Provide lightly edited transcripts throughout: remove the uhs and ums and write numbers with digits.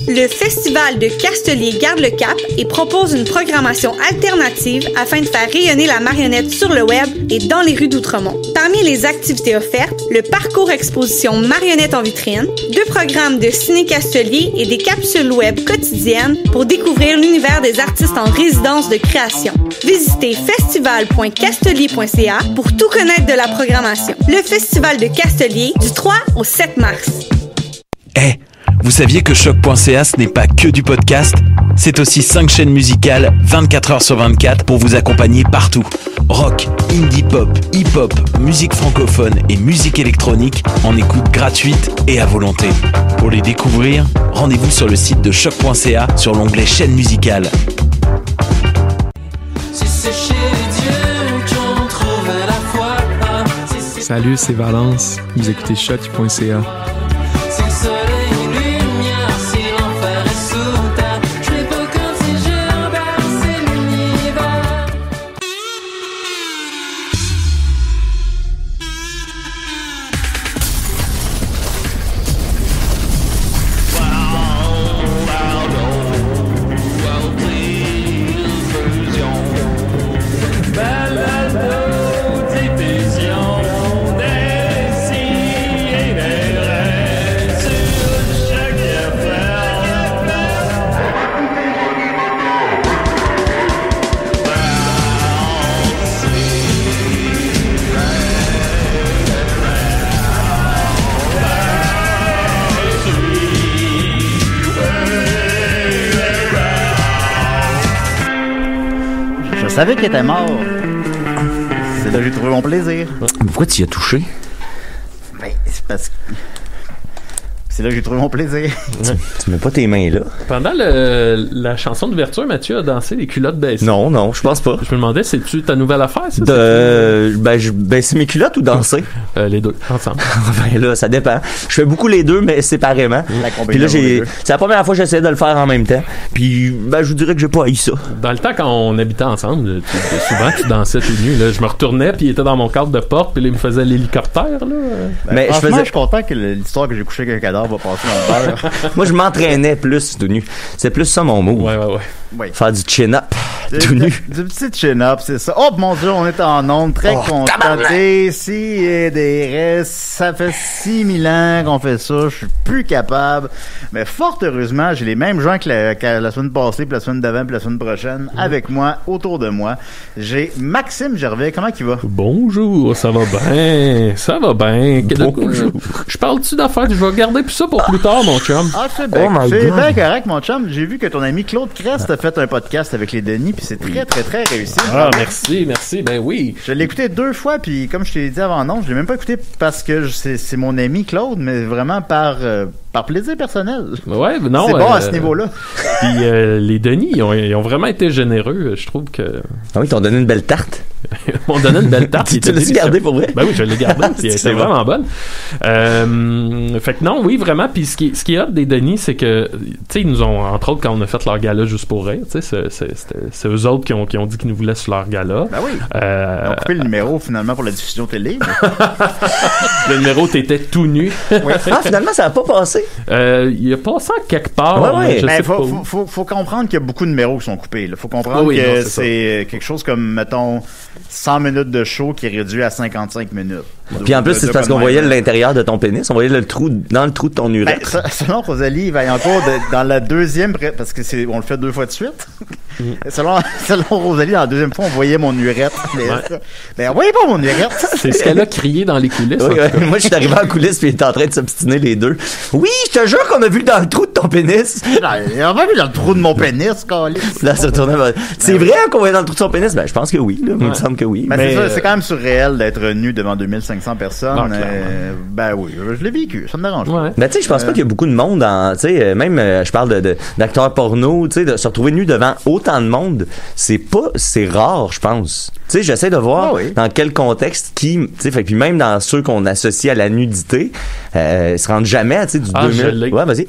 Le Festival de Castelier garde le cap et propose une programmation alternative afin de faire rayonner la marionnette sur le web et dans les rues d'Outremont. Parmi les activités offertes, le parcours exposition Marionnette en vitrine, 2 programmes de ciné-castelier et des capsules web quotidiennes pour découvrir l'univers des artistes en résidence de création. Visitez festival.castelier.ca pour tout connaître de la programmation. Le Festival de Castelier du 3 au 7 mars. Hey, vous saviez que Choc.ca ce n'est pas que du podcast? C'est aussi 5 chaînes musicales 24 heures sur 24 pour vous accompagner partout. Rock, indie pop, hip-hop, musique francophone et musique électronique en écoute gratuite et à volonté. Pour les découvrir, rendez-vous sur le site de Choc.ca sur l'onglet chaîne musicale. Salut, c'est Valence. Vous écoutez Choc.ca. Je savais qu'il était mort. C'est là que j'ai trouvé mon plaisir. Pourquoi tu y as touché? Ben, c'est parce que... C'est là que j'ai trouvé mon plaisir. Tu mets pas tes mains là. Pendant la chanson d'ouverture, Mathieu a dansé les culottes baissées. Non, je pense pas. Je me demandais, c'est-tu ta nouvelle affaire, ça? Je baisser mes culottes ou danser? Les deux, ensemble. Ben là, ça dépend. Je fais beaucoup les deux, mais séparément. Puis là, c'est la première fois que j'essayais de le faire en même temps. Puis, je vous dirais que j'ai pas haï ça. Dans le temps, quand on habitait ensemble, souvent, tu dansais tout nu. Là. Je me retournais, puis il était dans mon cadre de porte, puis là, il me faisait l'hélicoptère. Là. Mais je suis content que l'histoire que j'ai couché avec un cadavre va passer dans le beurre. Moi, je m'entraînais plus tout nu. C'est plus ça mon mot. Ouais. Faire du chin-up tout nu. Du petit chin-up, c'est ça. Oh mon Dieu, on est en onde, très content. Ici et des restes, ça fait 6000 ans qu'on fait ça, je suis plus capable. Mais fort heureusement, j'ai les mêmes gens que la semaine passée, puis la semaine d'avant, puis la semaine prochaine, avec moi, autour de moi. J'ai Maxime Gervais, comment il va? Bonjour, ça va bien. Ça va bien. Bonjour. Je parle-tu d'affaires? Je vais garder plus ça pour plus tard, mon chum. Ah, c'est bien. C'est bien correct, mon chum. J'ai vu que ton ami Claude Crest a fait un podcast avec les Denis, puis c'est très, très, très réussi. Ah, merci. Ben oui. Je l'ai écouté 2 fois, puis comme je t'ai dit avant, non, je l'ai même pas écouté parce que c'est mon ami Claude, mais vraiment par plaisir personnel. Ouais, non. C'est bon à ce niveau-là. Puis les Denis, ils ont vraiment été généreux. Je trouve que... Ah oui, ils t'ont donné une belle tarte. Ils m'ont donné une belle tarte. Tu l'as gardée pour vrai? Ben oui, je l'ai gardée. C'est vraiment bonne. Fait que non, oui, vraiment. Puis ce qui est hot des Denis, c'est que, tu sais, ils nous ont, entre autres, quand on a fait leur gala juste pour rire, tu sais, c'est eux autres qui ont dit qu'ils nous voulaient sur leur gala. Ben oui. Ils ont coupé le numéro, finalement, pour la diffusion télé. Le numéro, t'étais tout nu. Oui. Ah, finalement, ça n'a pas passé. Il a passé en quelque part. Ouais. Faut comprendre qu'il y a beaucoup de numéros qui sont coupés. Faut comprendre que c'est quelque chose comme, mettons, 100 minutes de show qui est réduit à 55 minutes. Puis en plus, c'est parce qu'on voyait l'intérieur de ton pénis. On voyait le trou dans le trou de ton urètre. Selon Rosalie, il va y encore dans la deuxième, parce que on le fait 2 fois de suite. Selon Rosalie, dans la deuxième fois, on voyait mon urètre. Mais on voyait pas mon urètre. C'est ce qu'elle a crié dans les coulisses. Oui. Moi, je suis arrivé en coulisses puis il était en train de s'obstiner les deux. Oui, je te jure qu'on a vu dans le trou de ton pénis. On a vu dans le trou de mon pénis, câlisse. Là, ça retournait. C'est vrai qu'on voyait dans le trou de son pénis? Ben, je pense que oui. Là. Il me semble que oui. Mais c'est quand même surréel d'être nu devant 2500 personnes. Ben oui, je l'ai vécu. Ça me dérange pas. Ben, tu sais, je pense pas qu'il y a beaucoup de monde tu sais, même, je parle d'acteurs porno, tu sais, de se retrouver nu devant autant de monde, c'est rare, je pense. Tu sais, j'essaie de voir dans quel contexte tu sais, fait puis même dans ceux qu'on associe à la nudité, ils se rendent jamais, tu sais, du 2000. Ouais, vas-y.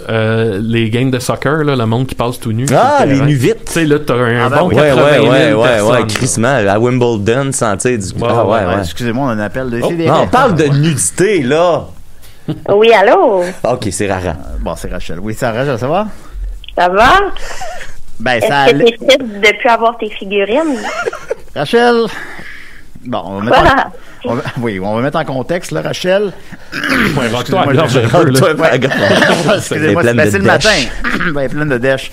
Les games de soccer, là, le monde qui passe tout nu. Ah, les nus vite. Tu sais, là, t'as un bon 80 000 personnes. Crissement, à Wimbledon, sans, tu sais, excusez-moi, on a un appel de non, on parle de nudité, là. Oui, allô? OK, c'est Rara. Bon, c'est Rachel. Oui, c'est Rachel, ça va? Ça va? Ben, Est-ce ça que allait. t'es triste de plus avoir tes figurines? Rachel. Bon, on va mettre on va mettre en contexte, là, Rachel. Toi, Excusez-moi, gorge un peu, là. excusez-moi, c'est le matin. Ben, elle est pleine de dèche.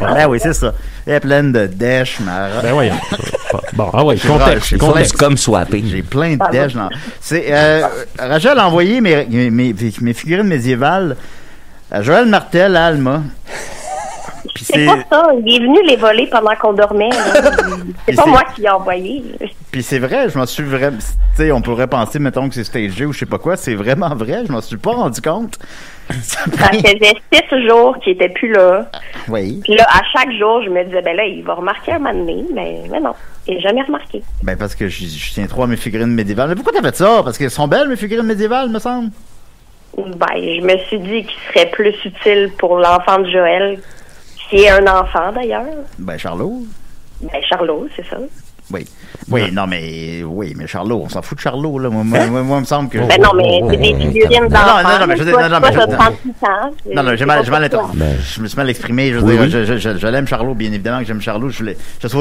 Ben oui, c'est ça. Elle est pleine de dèche, Mara. Ben voyons. Bon, ah ouais, C'est contexte. vrai, C'est comme swapping. J'ai plein de dèche. Rachel a envoyé mes figurines médiévales à Joël Martel à Alma. Puis C'est pas ça. Il est venu les voler pendant qu'on dormait. C'est pas moi qui l'ai envoyé. Puis c'est vrai, je m'en suis vraiment... Tu sais, on pourrait penser, mettons, que c'est stagé ou je sais pas quoi. C'est vraiment vrai, je m'en suis pas rendu compte. Ça faisait 6 jours qu'il était plus là. Oui. Puis là, à chaque jour, je me disais, ben là, il va remarquer un moment donné. Mais non, il n'a jamais remarqué. Ben parce que je tiens trop à mes figurines médiévales. Mais pourquoi t'as fait ça? Parce qu'elles sont belles, mes figurines médiévales, me semble. Ben, je me suis dit qu'il serait plus utile pour l'enfant de Joël, qui est un enfant d'ailleurs. Ben Charlot. Ben, Charlot, c'est ça. Oui. Oui, non, mais... Oui, mais Charlot, on s'en fout de Charlot, là. Moi, il me semble que... Ben non, mais c'est des figurines d'enfants. Non, mais je veux dire... Non, j'ai mal interprété. Je me suis mal exprimé. Je veux dire, je l'aime, Charlot, bien évidemment que j'aime Charlot. Je suis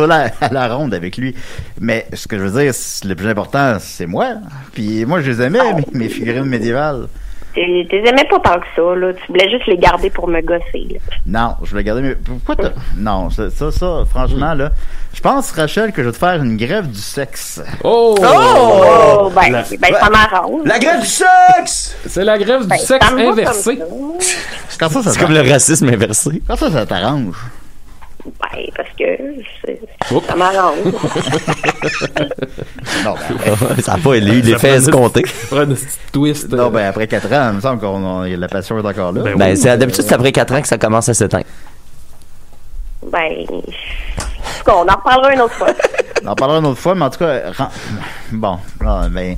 là à la ronde avec lui. Mais ce que je veux dire, le plus important, c'est moi. Puis moi, je les aimais, mes figurines médiévales. Tu les aimais pas tant que ça, là. Tu voulais juste les garder pour me gosser, là. Non, je voulais garder mes... Pourquoi t'as... Non, ça, franchement, là... Je pense, Rachel, que je vais te faire une grève du sexe. Oh! Ben, ça m'arrange. La grève du sexe! C'est la grève du sexe inversé. Quand ça C'est comme le racisme inversé. Quand ça t'arrange? Ben, parce que ça m'arrange. Non, ça n'a pas eu l'effet escompté. Un petit twist. Non, ben après 4 ans, il me semble que la passion est encore là. Ben, d'habitude, c'est après 4 ans que ça commence à s'éteindre. Ben, on en reparlera une autre fois. On en parlera une autre fois, mais en tout cas, bon, ben,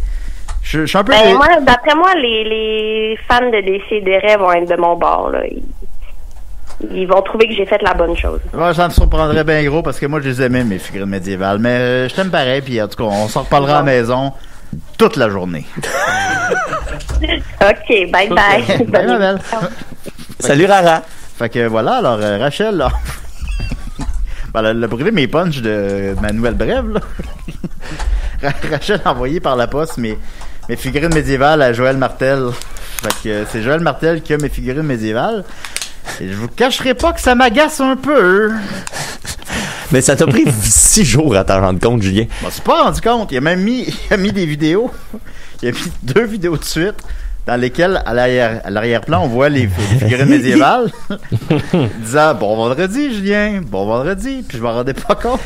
je suis un peu... Ben, moi, d'après moi, les fans de Décideret vont être de mon bord, là. Ils vont trouver que j'ai fait la bonne chose. Ouais, ça me surprendrait bien gros parce que moi, je les aimais, mes figurines médiévales. Mais je t'aime pareil, puis en tout cas, on s'en reparlera à la maison toute la journée. OK, bye bye. Bye, ma belle. Salut, Rara. Fait que voilà, alors, Rachel, là... Ben, elle a brûlé mes punchs de ma nouvelle brève, là. Rachel a envoyé par la poste mes figurines médiévales à Joël Martel. Fait que c'est Joël Martel qui a mes figurines médiévales. Et je vous cacherai pas que ça m'agace un peu. Mais ça t'a pris 6 jours à t'en rendre compte, Julien. Je m'en suis pas rendu compte. Il a même mis des vidéos. Il a mis 2 vidéos de suite dans lesquelles, à l'arrière-plan, on voit les figurines médiévales. Disant, bon vendredi, Julien, bon vendredi. Puis je m'en rendais pas compte.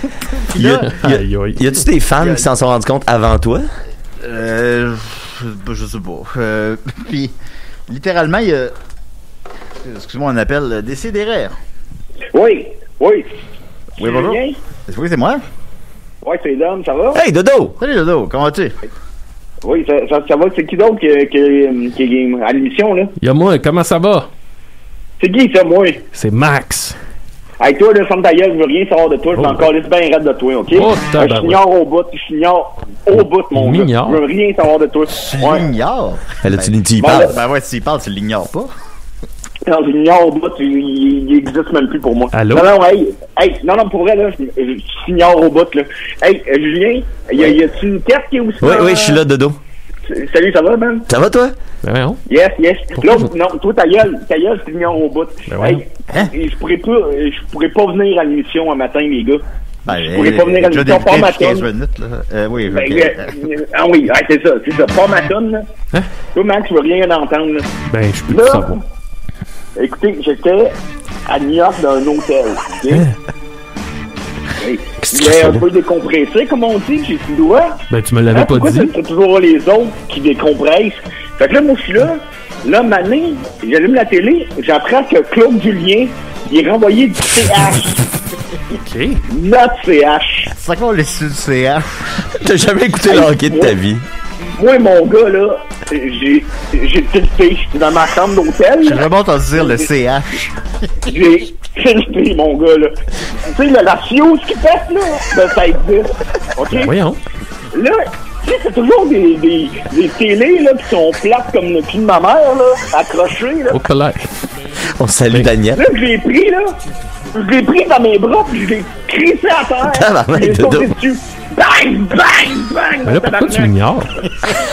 Puis là, y a-tu des fans qui s'en sont rendus compte avant toi? Je sais pas. Puis, littéralement, il y a... Excuse-moi, on appelle Décideret. Oui. Oui, bonjour. Oui, c'est moi. Oui, c'est Dom, ça va? Hey, Dodo! Salut, Dodo, comment vas-tu? Oui, ça va. C'est qui d'autre qui est à l'émission, là? Y'a moi, comment ça va? C'est qui, ça, moi? C'est Max. Hey, toi, là, ferme ta gueule, je veux rien savoir de toi. Je vais encore laisser bien raide de toi, OK? Je t'ignore au bout, mon gars. Je veux rien savoir de toi. Tu l'ignores? Là, tu y parles. Ben ouais, si tu y parles, tu l'ignores pas. Non, je l'ignore au bout, il existe même plus pour moi. Allô? Non, pour vrai, là, je t'ignore au bout, là. Hey, Julien, y a-tu une tête qui est aussi... Oui, je suis là, Dodo. Salut, ça va, man? Ça va, toi? Ben non. Yes. Là, non, toi, ta gueule, tu l'ignores au bout. Ben je pourrais pas venir à l'émission un matin, les gars. Ben, je pourrais pas venir à l'émission, pas ma 15 minutes, là. Oui, oui, c'est ça, pas ma tonne, là. Hein? Toi, Max, je veux rien entendre, là. Ben, je peux tout savoir. Écoutez, j'étais à New York dans un hôtel, ok? Il est un peu décompressé, comme on dit, j'ai le doigt. Ben, tu me l'avais pas dit. C'est toujours les autres qui décompressent. Fait que là, moi, je suis là, mané, j'allume la télé, j'apprends que Claude Julien, il est renvoyé du CH. OK. Notre CH. C'est ça qu'on les su du CH. T'as jamais écouté le hockey de ta vie. Moi, mon gars, là, j'ai tilté. J'étais dans ma chambre d'hôtel. J'ai vraiment entendu dire le CH. J'ai tilté, mon gars, là. Tu sais, la fuse qui pète, là, ben, ça existe. OK? Voyons. Là, Tu sais, c'est toujours des télés, là, qui sont plates comme le cul de ma mère, là, accrochées, là. Au là. On salue Daniel. Là, je l'ai pris, là. Je l'ai pris dans mes bras, puis je l'ai crissé à terre. Je l'ai sauté dessus. Bang, bang, bang! Mais là, pourquoi tu m'ignores?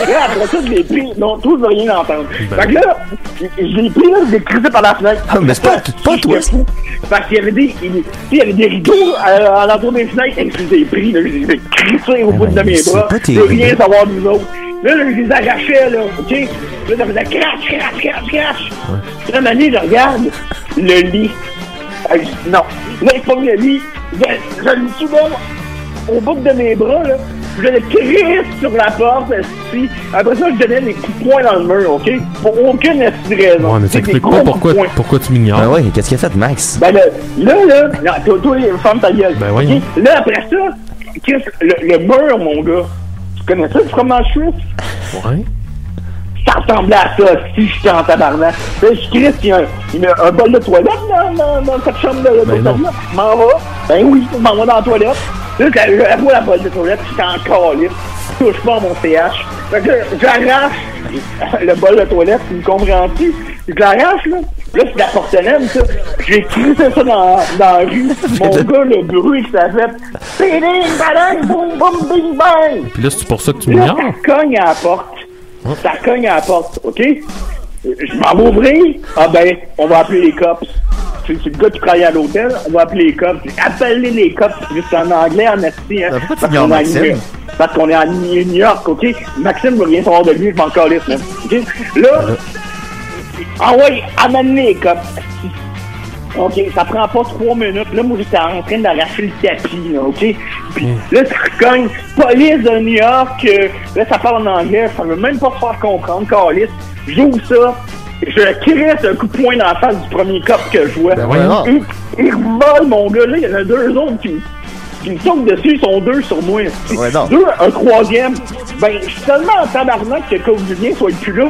Là, après ça, je l'ai pris. Non, toi, je veux rien entendre. Fait que là, je l'ai pris, là, je l'ai crissé par la fenêtre. Ah, mais c'est pas toi, ça. Parce qu'il y avait des rideaux à l'entour des fenêtres. Et je les ai pris, là, je les ai crissés au bout de mes bras. Je veux rien savoir de nous autres. Là, je les arrachais, là, OK? Là, ça faisait crash. Là, Mani, je regarde le lit. Non. Là, il pogne le lit. Je le soulève au bout de mes bras, là. Je le crisse sur la porte, ici. Après ça, je donnais des coups de poing dans le mur, OK? Pour aucune raison. Ouais, mais t'expliques pas pourquoi tu m'ignores. Ben ouais, qu'est-ce qu'il a fait, Max? Ben là, toi, ferme ta gueule. Ben oui. Okay? Là, après ça, le mur, mon gars. Tu connais ça, du fromage suisse? Ouais. Ça ressemblait à ça, si j'étais en tabarnak. Là, je crisse, il y a un bol de toilette dans cette chambre de toilette. Je m'en vais. Ben oui, je m'en vais dans la toilette. Là, je vois la bolle de toilette, j'étais en calice. Je touche pas à mon CH. Fait que j'arrache le bol de toilette, tu me comprends-tu? Je l'arrache, là. Là, c'est de la porcelaine, ça. J'ai crissé ça dans la rue. Mon gars, le bruit que ça fait. Bing, bang, boum, boum, bing, bang. Puis là, c'est pour ça que tu m'ignores? Là, ça cogne à la porte. Ça cogne à la porte, OK? Je m'en vais ouvrir. Ah ben, on va appeler les cops. C'est le gars qui travaille à l'hôtel. On va appeler les cops. Appelez les cops. C'est en anglais, en esti, hein. Parce qu'on est à New York, OK? Maxime veut rien savoir de lui. Je m'en calisse, même. OK? Là, ouais, amenez les cops. OK, ça prend pas 3 minutes. Là, moi, j'étais en train d'arracher le tapis, là, OK? Puis là, ça recogne. Police de New York. Là, ça parle en anglais. Ça veut même pas faire comprendre, calice. J'ouvre ça. Je crisse un coup de poing dans la face du premier cop que je vois. Ben il vole, mon gars. Là, il y en a 2 autres qui me sautent dessus. Ils sont 2 sur moi. Ouais, non. 2, un 3e. Ben, je suis tellement en tabarnak que quand Julien soit plus là,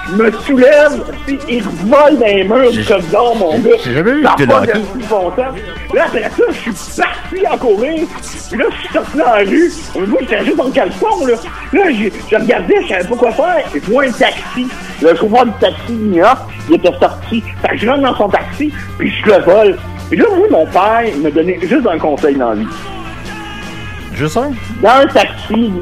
je me soulève, il vole dans les murs du corridor, mon gars. J'ai jamais vu ça que pas de bon temps. Là, après ça, je suis parti en courir. Puis là, je suis sorti dans la rue. Moi, j'étais juste en caleçon, là. Là, je regardais, je savais pas quoi faire. Et je vois un taxi. Le chauffeur du taxi de New York, il était sorti. Fait que je rentre dans son taxi, puis je le vole. Et là, moi, mon père, il m'a donné juste un conseil dans la vie. Juste un? Dans un taxi,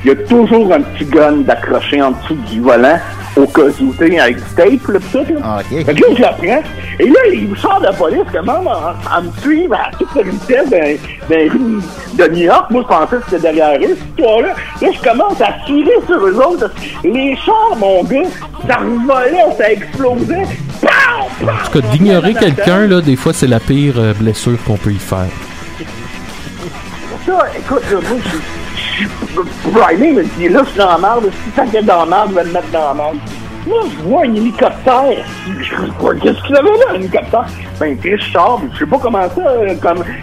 il y a toujours un petit gun d'accroché en dessous du volant. Au cas où, avec du tape, là, pis tout, là. Ah, ok. Fait que là, je la prends. Et là, les chars de police commencent à me suivre à toute la vitesse dans les rues de New York. Moi, je pensais que c'était derrière eux, cette histoire-là. Là, je commence à tirer sur eux autres. Les chars, mon gars, ça revolait, ça explosait. Pow! Pow! En tout cas, d'ignorer quelqu'un, là, des fois, c'est la pire blessure qu'on peut y faire. Ça, écoute, là, moi, Brian me dit, là, je suis dans la merde. Si ça vient dans la merde, je vais me mettre dans la merde. Là, je vois un hélicoptère. Qu'est-ce qu'il avait là, un hélicoptère? Ben, Chris Char, je sais pas comment ça,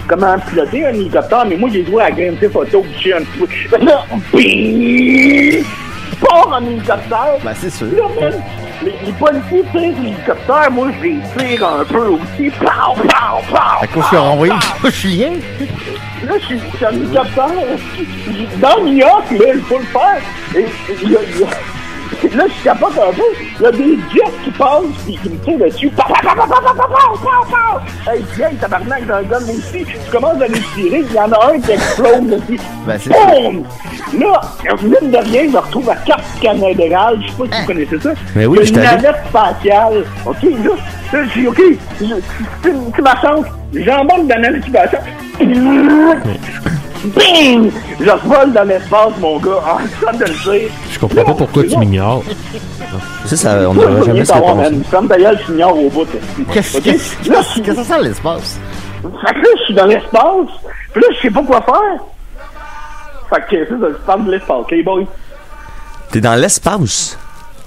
comment piloter un hélicoptère, mais moi, j'ai joué à Grand Theft Auto, je un petit peu. Là, bing! Je pars en hélicoptère. Ben, c'est sûr. Là, man, les policiers tirent l'hélicoptère, moi, je les tire un peu aussi. Pow, pow, pow! À cause qu'ils ont renvoyé le chien. Là, je suis en hélicoptère. Dans New York, là, il faut le faire. Et là, je capote un peu. Il y a des jets qui passent et qui me tirent dessus. Hey, viens, tabarnak, dans le gun aussi. Tu commences à les tirer. Il y en a un qui explose dessus. Ben, c'est boum! Là, mine de rien, je me retrouve à Cap Canaveral. Je sais pas si vous connaissez ça. Mais oui, c'est une navette spatiale. OK, là, je dis, OK, c'est ma chance. J'embarque dans la navette spatiale. Bing! Je vole dans l'espace, mon gars. Ah, ça de le dire. Je comprends pas pourquoi tu m'ignores. Ça, on n'aurait jamais se répondre. Comme d'ailleurs, je m'ignore au bout. Qu'est-ce que ça sert l'espace? Fait que là, je suis dans l'espace. Puis là, je sais pas quoi faire. Fait que c'est ça, je parle de l'espace. OK, boy? T'es dans l'espace?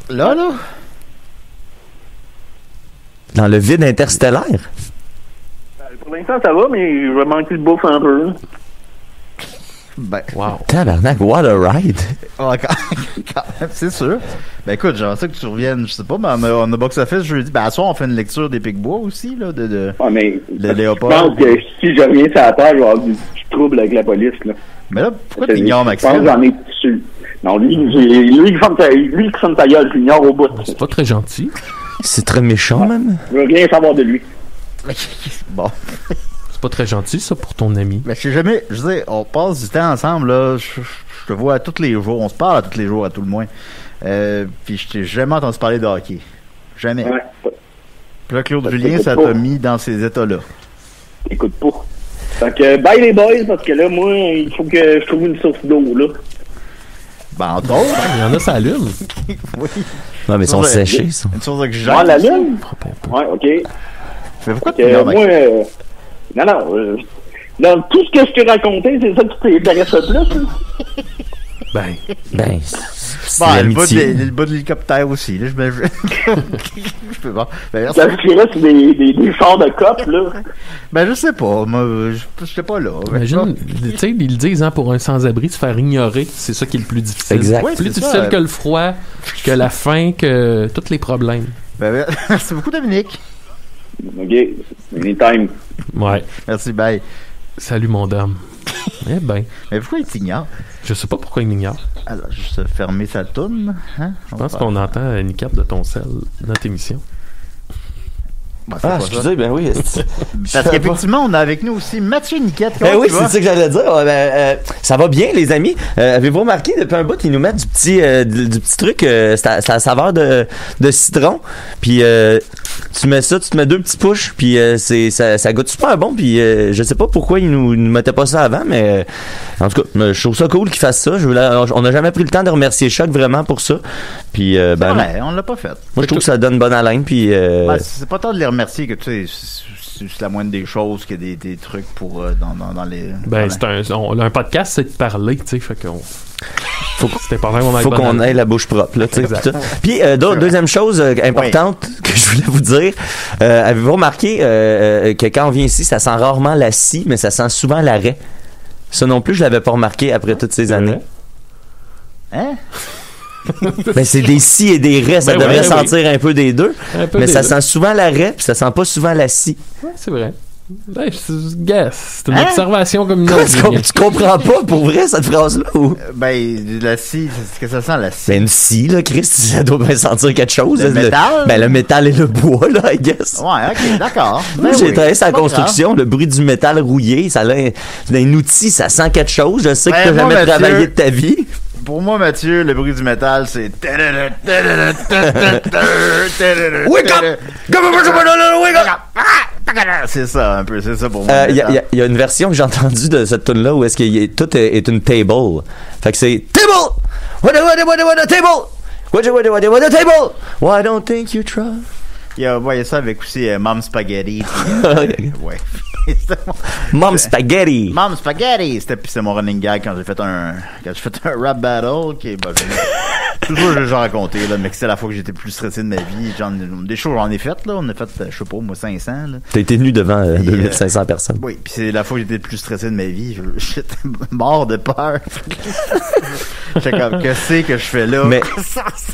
Là? Dans le vide interstellaire? Pour l'instant, ça va, mais je vais manquer de bouffe un peu. Ben, wow. Tabarnak, what a ride! Ouais, quand même, c'est sûr. Ben écoute, j'aimerais ça que tu reviennes, je sais pas, mais on a box-office jeudi. Ben à soir, on fait une lecture des Picbois aussi, là, ouais, mais de Léopold. Je pense que si je reviens sur la terre, je vais avoir du trouble avec la police, là. Mais là, pourquoi t'ignores Maxime? Je pense que j'en ai dessus. Non, lui qui sonne ta gueule, puis ignore au bout. C'est pas très gentil. C'est très méchant, même. Je veux rien savoir de lui. Bon. C'est pas très gentil, ça, pour ton ami. Mais je sais jamais, je sais, on passe du temps ensemble, là. Je te vois à tous les jours. On se parle à tous les jours, à tout le moins. Puis je t'ai jamais entendu parler de hockey. Jamais. Ouais. Puis là, Claude Julien, ça t'a mis dans ces états-là. Écoute pas. Fait que, bye les boys, parce que là, moi, il faut que je trouve une source d'eau, là. Ben, entre autres. Il y en a, ça allume. Oui. Non, mais ils sont séchés, ça. Une source d'oxygène. Ah, la lune? Ouais, OK. Mais pourquoi tu moi, dans tout ce que je t'ai raconté, c'est ça qui t'intéresse le plus, hein? Ben, c'est l'amitié. Le bas de l'hélicoptère aussi, là, je peux voir. Ben, ça tirait sur des chars de cop, là. Ben, je sais pas. Moi, je sais pas là. Imagine, tu sais, ils le disent, hein, pour un sans-abri, se faire ignorer, c'est ça qui est le plus difficile. Exact. Oui, plus difficile que le froid, que la faim, que tous les problèmes. Ben, merci beaucoup, Dominique. OK. Anytime. Ouais. Merci, bye. Salut, mon dame. Eh ben. Mais pourquoi il t'ignore? Je sais pas pourquoi il m'ignore. Alors, juste fermer sa toune. Hein? Je pense qu'on entend une cap de ton sel dans notre émission. Ah, excusez, ben oui. Parce qu'effectivement, on a avec nous aussi Mathieu Niquette. Oui, c'est ça que j'allais dire. Ça va bien, les amis. Avez-vous remarqué, depuis un bout, ils nous mettent du petit truc, c'est à saveur de citron. Puis tu mets ça, tu te mets 2 petits pushs, puis ça goûte super bon. Puis je sais pas pourquoi ils nous mettaient pas ça avant, mais en tout cas, je trouve ça cool qu'ils fassent ça. On n'a jamais pris le temps de remercier Choc vraiment pour ça. Puis ben ouais, on l'a pas fait. Moi, je trouve que ça donne bonne haleine. Puis c'est pas tant de les remercier que tu sais, c'est la moindre des choses que des trucs pour dans les. Ben un podcast, c'est de parler, tu sais, fait qu'on. Faut qu'on ait la bouche propre, là, tu sais. Puis deuxième chose importante que je voulais vous dire, avez-vous remarqué que quand on vient ici, ça sent rarement la scie, mais ça sent souvent l'arrêt. Ça non plus, je l'avais pas remarqué après toutes ces années. Hein? Ben c'est des scies et des raies, ça devrait sentir un peu des deux, mais ça sent souvent l'arrêt, puis ça sent pas souvent la scie. Ouais, c'est vrai. Ben, c'est une observation comme une autre. Tu comprends pas pour vrai cette phrase-là ou? Ben, la scie, c'est ce que ça sent la scie. Ben, une scie, là, Chris, ça doit bien sentir quelque chose. Le métal? Ben, le métal et le bois, là, I guess. Ouais, ok, d'accord. Moi, j'ai travaillé sur la construction, le bruit du métal rouillé, ça a un outil, ça sent quelque chose. Je sais que t'as jamais travaillé de ta vie. Pour moi, Mathieu, le bruit du métal, c'est. Wake up! Wake up! C'est ça, un peu, c'est ça pour moi. Il y a une version que j'ai entendue de cette tune-là où est-ce que tout est une table. Fait que c'est table! What a table! What a table! Why don't think you try? Il y a ça avec aussi Mom Spaghetti. Ouais. Mom Spaghetti. Mom Spaghetti. C'était mon running gag quand j'ai fait un rap battle. Toujours j'ai déjà raconté, là, mais c'était la fois que j'étais le plus stressé de ma vie. Des shows, j'en ai fait, là. On a fait, je sais pas, moi, 500, là. T'as été nu devant 2500 personnes. Oui, puis c'est la fois que j'étais le plus stressé de ma vie. J'étais mort de peur. J'étais comme, qu'est-ce que je fais là? Mais,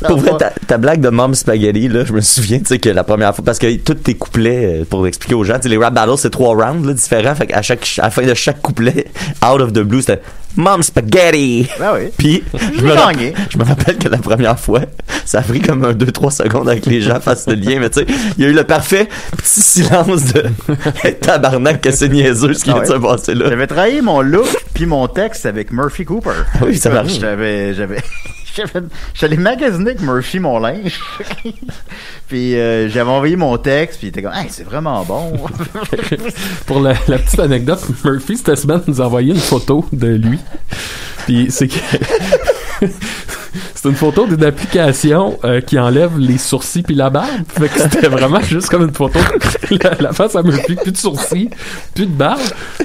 pour vrai, ta blague de Mom Spaghetti, là, je me souviens, tu sais, que la première fois, parce que tous tes couplets, pour expliquer aux gens, tu sais, les rap battles, c'est 3 rounds, là, différents. Fait qu'à la fin de chaque couplet, out of the blue, c'était Mom Spaghetti! Ben oui. Puis, je me rappelle que la première fois, ça a pris comme 2-3 secondes avec les gens fassent le lien, mais tu sais, il y a eu le parfait petit silence de tabarnak que c'est niaiseux ce qui vient de se passer là. J'avais travaillé mon look puis mon texte avec Murphy Cooper. Oui, ça marche. J'allais magasiner avec Murphy mon linge. Puis j'avais envoyé mon texte, puis il était comme, hey, c'est vraiment bon. Pour la petite anecdote, Murphy, cette semaine, nous a envoyé une photo de lui. Puis c'est que. C'est une photo d'une application qui enlève les sourcils puis la barbe. Fait que c'était vraiment juste comme une photo. La face à Murphy, plus de sourcils, plus de barbe.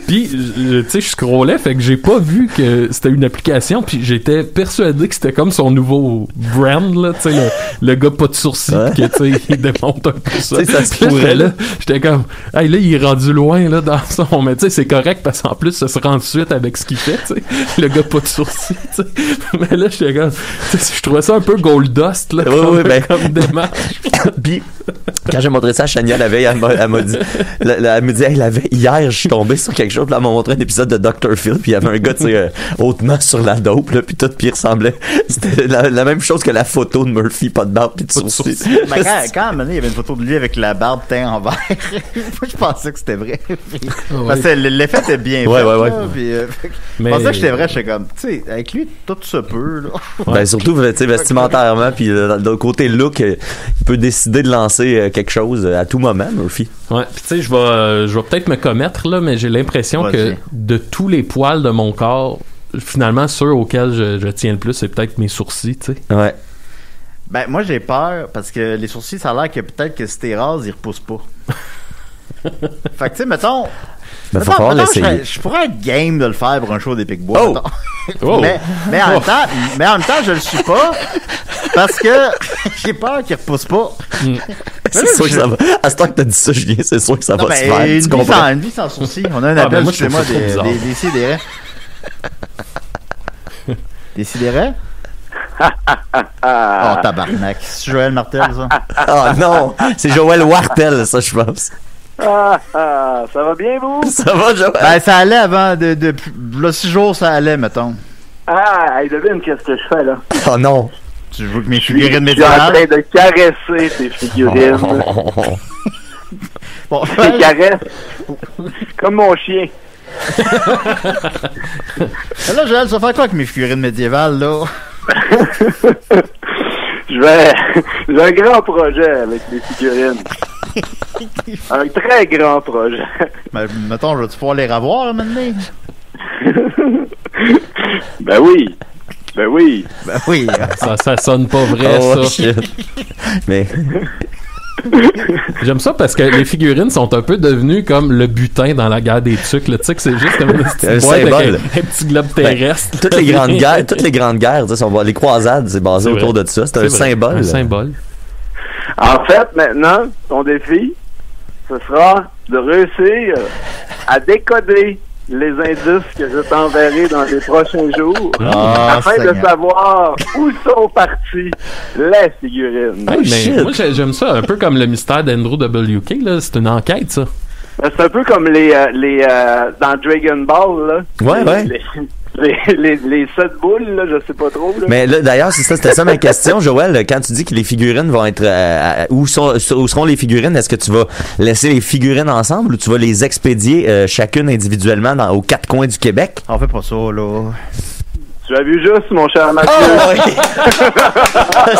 Puis, tu sais, je scrollais, fait que j'ai pas vu que c'était une application. Puis j'étais persuadé que c'était comme son nouveau brand, là, tu sais, le gars pas de sourcils, que tu sais, il démonte un peu ça. Ça se pourrait, là. J'étais comme, hey, là, il est rendu loin, là, dans son. Mais tu sais, c'est correct parce qu'en plus, ça se rend de suite avec ce qu'il fait, tu sais. Le gars pas de sourcils, tu sais. Mais là, j'étais comme, Je trouvais ça un peu gold dust, là, comme démarche. Puis, quand j'ai montré ça à Chania la veille, elle m'a dit, elle me dit, hey, hier, je suis tombé sur quelque chose, puis elle m'a montré un épisode de Dr. Phil, puis il y avait un gars, tu sais, hautement sur la dope, là, puis tout, puis il ressemblait, c'était la même chose que la photo de Murphy, pas de barbe, puis de sourcils. Mais quand à un moment donné, il y avait une photo de lui avec la barbe teint en vert, moi, je pensais que c'était vrai. Parce que l'effet était bien fait. Ouais. Puis, je pensais que c'était vrai, j'étais comme, tu sais, avec lui, tout se peut, là. Ben, surtout, tu sais, vestimentairement, puis de côté look, il peut décider de lancer quelque chose à tout moment, Murphy. Ouais, puis tu sais, je vais peut-être me commettre, là, mais j'ai l'impression que de tous les poils de mon corps, finalement, ceux auxquels je tiens le plus, c'est peut-être mes sourcils, tu sais. Ouais. Ben, moi, j'ai peur, parce que les sourcils, ça a l'air que peut-être que si t'es rase, ils repoussent pas. Fait que, tu sais, mettons... Ben, faut falloir l'essayer. Je pourrais être game de le faire pour un show des Picbois. Oh! Mais en même temps, je le suis pas parce que j'ai peur qu'il repousse pas. C'est sûr que ça va. À ce temps que t'as dit ça, Julien, c'est sûr que ça va se faire. Une vie sans sourcils. On a un appel, moi, chez moi, des sidérés. Des sidérés? Oh, tabarnak. C'est Joël Martel, ça? Ah non! C'est Joël Wartel, ça, je pense. Ça va bien, vous? Ça va, Joël? Ben, ça allait avant de là, 6 jours, ça allait, mettons. Devine qu'est-ce que je fais, là? Oh non! Tu veux que mes figurines Je suis en médiévales? train de caresser tes figurines. Bon, Je les caresse. Comme mon chien. Là, Joël, tu vas faire quoi avec mes figurines médiévales, là? J'ai un grand projet avec les figurines. Un très grand projet. Ben, mettons, je vais-tu pouvoir les revoir, maintenant? Ben oui. Ben oui. Ben oui. Ça sonne pas vrai, ça. Shit. Mais... J'aime ça parce que les figurines sont un peu devenues comme le butin dans la guerre des tucs. Tu sais que c'est juste comme une petite boîte avec un petit globe terrestre. Toutes les grandes guerres, les croisades, c'est basé autour de ça. C'est un symbole. Un symbole. En fait, maintenant, ton défi, ce sera de réussir à décoder les indices que je t'enverrai dans les prochains jours afin de savoir où sont parties les figurines. Hey, moi, j'aime ça, un peu comme le mystère d'Andrew WK, là. C'est une enquête, ça. C'est un peu comme les dans Dragon Ball, là. Ouais. Les 7 boules, là, je sais pas trop. Là. Mais là, d'ailleurs, c'était ça ma question, Joël. Quand tu dis que les figurines vont être... où seront les figurines? Est-ce que tu vas laisser les figurines ensemble ou tu vas les expédier chacune individuellement aux 4 coins du Québec? On fait pas ça, là. Tu as vu juste, mon cher Mathieu.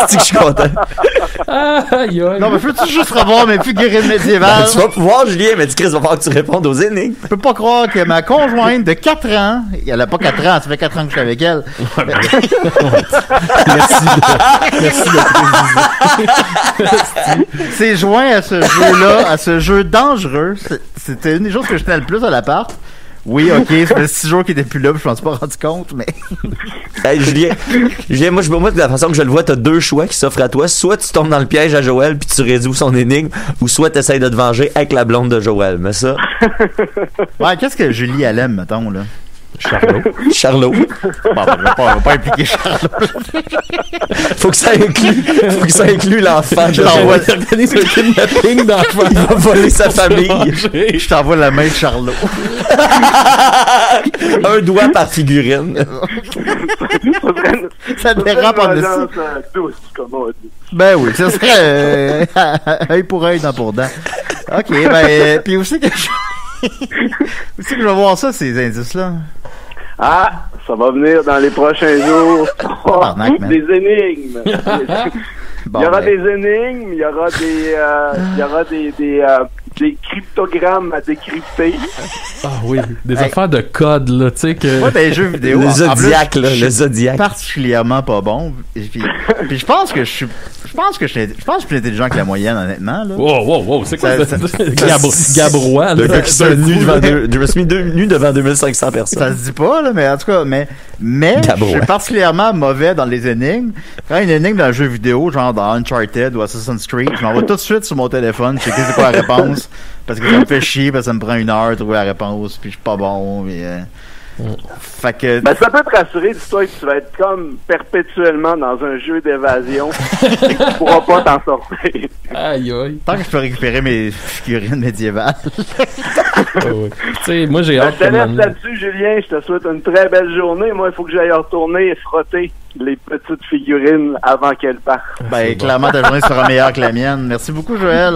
C'est que je suis content. Non, mais peux-tu juste revoir mes figurines médiévales? Tu vas pouvoir, Julien, mais Chris, va falloir que tu répondes aux énigmes. Je peux pas croire que ma conjointe de 4 ans, elle a pas 4 ans, ça fait 4 ans que je suis avec elle. Merci de préciser. C'est joint à ce jeu-là, à ce jeu dangereux. C'était une des choses que je tenais le plus à l'appart. Oui, ok, ça fait 6 jours qu'il était plus là, puis je m'en suis pas rendu compte, mais... Hey, Julien, moi, de la façon que je le vois, t'as 2 choix qui s'offrent à toi. Soit tu tombes dans le piège à Joël, puis tu résous son énigme, ou soit t'essayes de te venger avec la blonde de Joël. Mais ça... Ouais, qu'est-ce que Julie, elle aime, mettons, là? Charlot. Bon, on va pas impliquer Charlot. Faut que ça inclue l'enfant. Je l'envoie organiser un kidnapping d'enfant. Il va voler sa famille. Je t'envoie la main de Charlot. Un doigt par figurine. Ça dérape en dessus. Douce, comme on dit. Ben oui, ça serait œil pour œil, dent pour dent. Ok, ben, puis aussi que je vais voir ça, ces indices-là. Ah, ça va venir dans les prochains jours. Des énigmes. Bon, il y aura des énigmes, il y aura des cryptogrammes à décrypter. Ah oui, des affaires de code, là, tu sais que... Ouais, ben, les jeux vidéo. Le Zodiac, là, le Zodiac. Particulièrement pas bon. Puis je pense que je suis plus intelligent que la moyenne, honnêtement, là. Wow, c'est quoi ça? Gabrois, le gars qui se nu je me suis mis nu devant 2500 personnes. Ça se dit pas, là, mais en tout cas, mais je suis particulièrement mauvais dans les énigmes. Quand il y a une énigme dans un jeu vidéo, genre dans Uncharted ou Assassin's Creed, je m'envoie tout de suite sur mon téléphone, je sais c'est quoi la réponse, parce que ça me fait chier, parce que ça me prend 1 heure de trouver la réponse, puis je suis pas bon, puis Fait que... Ben, ça peut te rassurer, dis-toi que tu vas être comme perpétuellement dans un jeu d'évasion et que tu pourras pas t'en sortir. Aïe, aïe. Tant que je peux récupérer mes figurines médiévales. Tu sais, moi, j'ai hâte Je te laisse là-dessus, Julien. Je te souhaite une très belle journée. Moi, il faut que j'aille retourner et frotter les petites figurines avant qu'elles partent. Ben, clairement, ta journée sera meilleure que la mienne. Merci beaucoup, Joël.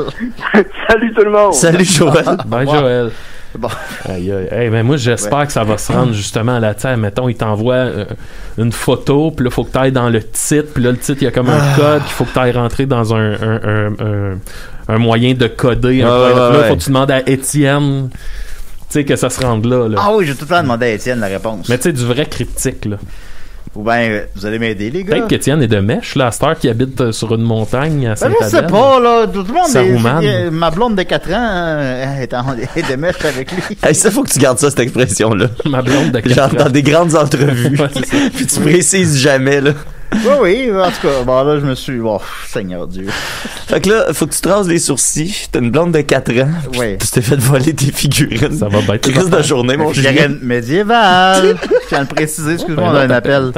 Salut tout le monde. Salut, Joël. Bye, Joël. Bon. Aïe, aïe. Hey, ben moi, j'espère que ça va se rendre justement à la terre. Mettons, il t'envoie une photo, puis là, il faut que tu ailles dans le titre, puis là, le titre, il y a comme un code qu'il faut que tu ailles rentrer dans un moyen de coder. Là, il faut que tu demandes à Étienne, tu sais, que ça se rende là. Ah oui, j'ai tout le temps demandé à Étienne la réponse. Mais tu sais, du vrai cryptique, là. Ou bien, vous allez m'aider, les gars. Peut-être qu'Étienne est de Mèche, là, à cette heure qui habite sur une montagne à Saint-Adèle. Je sais pas, là. Tout le monde est... Ma blonde de 4 ans est de Mèche avec lui. Hey, ça, faut que tu gardes ça, cette expression-là. Ma blonde de 4 ans. Genre dans des grandes entrevues. Ouais, c'est ça. Puis tu précises jamais, là. Oui, en tout cas, bon, là, je me suis... Bon, Seigneur Dieu. Fait que là, faut que tu te rases les sourcils. T'as une blonde de 4 ans. Oui. Tu t'es fait voler tes figurines. Ça va bien. Reste de journée, mon Julien. Figurine médiévale. Je viens de le préciser, excuse-moi, on a un appel.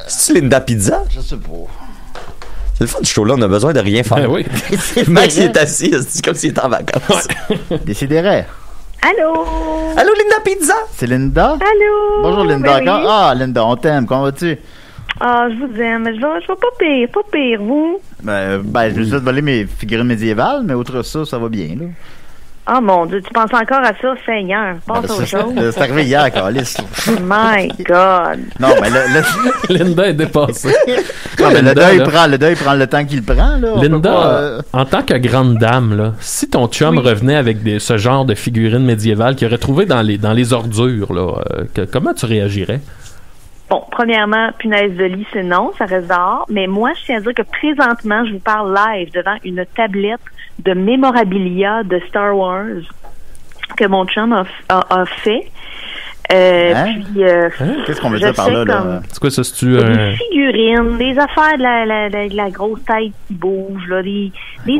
C'est-tu Linda Pizza? Je sais pas. C'est le fun du show-là, on a besoin de rien faire. Ben oui. Max, il est assis, c'est comme s'il était en vacances. Décidérez. Allô? Allô, Linda Pizza? C'est Linda? Allô? Bonjour, Linda. Oui. Ah, Linda, on t'aime. Comment vas-tu? Ah, je vous aime. Je vais pas pire, vous? Ben, je vais juste voler mes figurines médiévales, mais outre ça, ça va bien, là. Ah, mon Dieu, tu penses encore à ça, Seigneur? Passe à autre chose. C'est arrivé hier, Carlis. My God. Non, mais là... Linda est dépassée. Non, mais Linda, le deuil prend le temps qu'il prend, là. Linda, en tant que grande dame, là, si ton chum revenait avec ce genre de figurines médiévales qu'il aurait trouvé dans les ordures, là, comment tu réagirais? Bon, premièrement, punaise de lit, c'est non, ça reste dehors. Mais moi, je tiens à dire que présentement, je vous parle live devant une tablette de mémorabilia de Star Wars que mon chum a fait. Puis, qu'est-ce qu'on veut dire par là? C'est quoi ça? C'est-tu des figurines, des affaires de la grosse tête qui bouge, là, des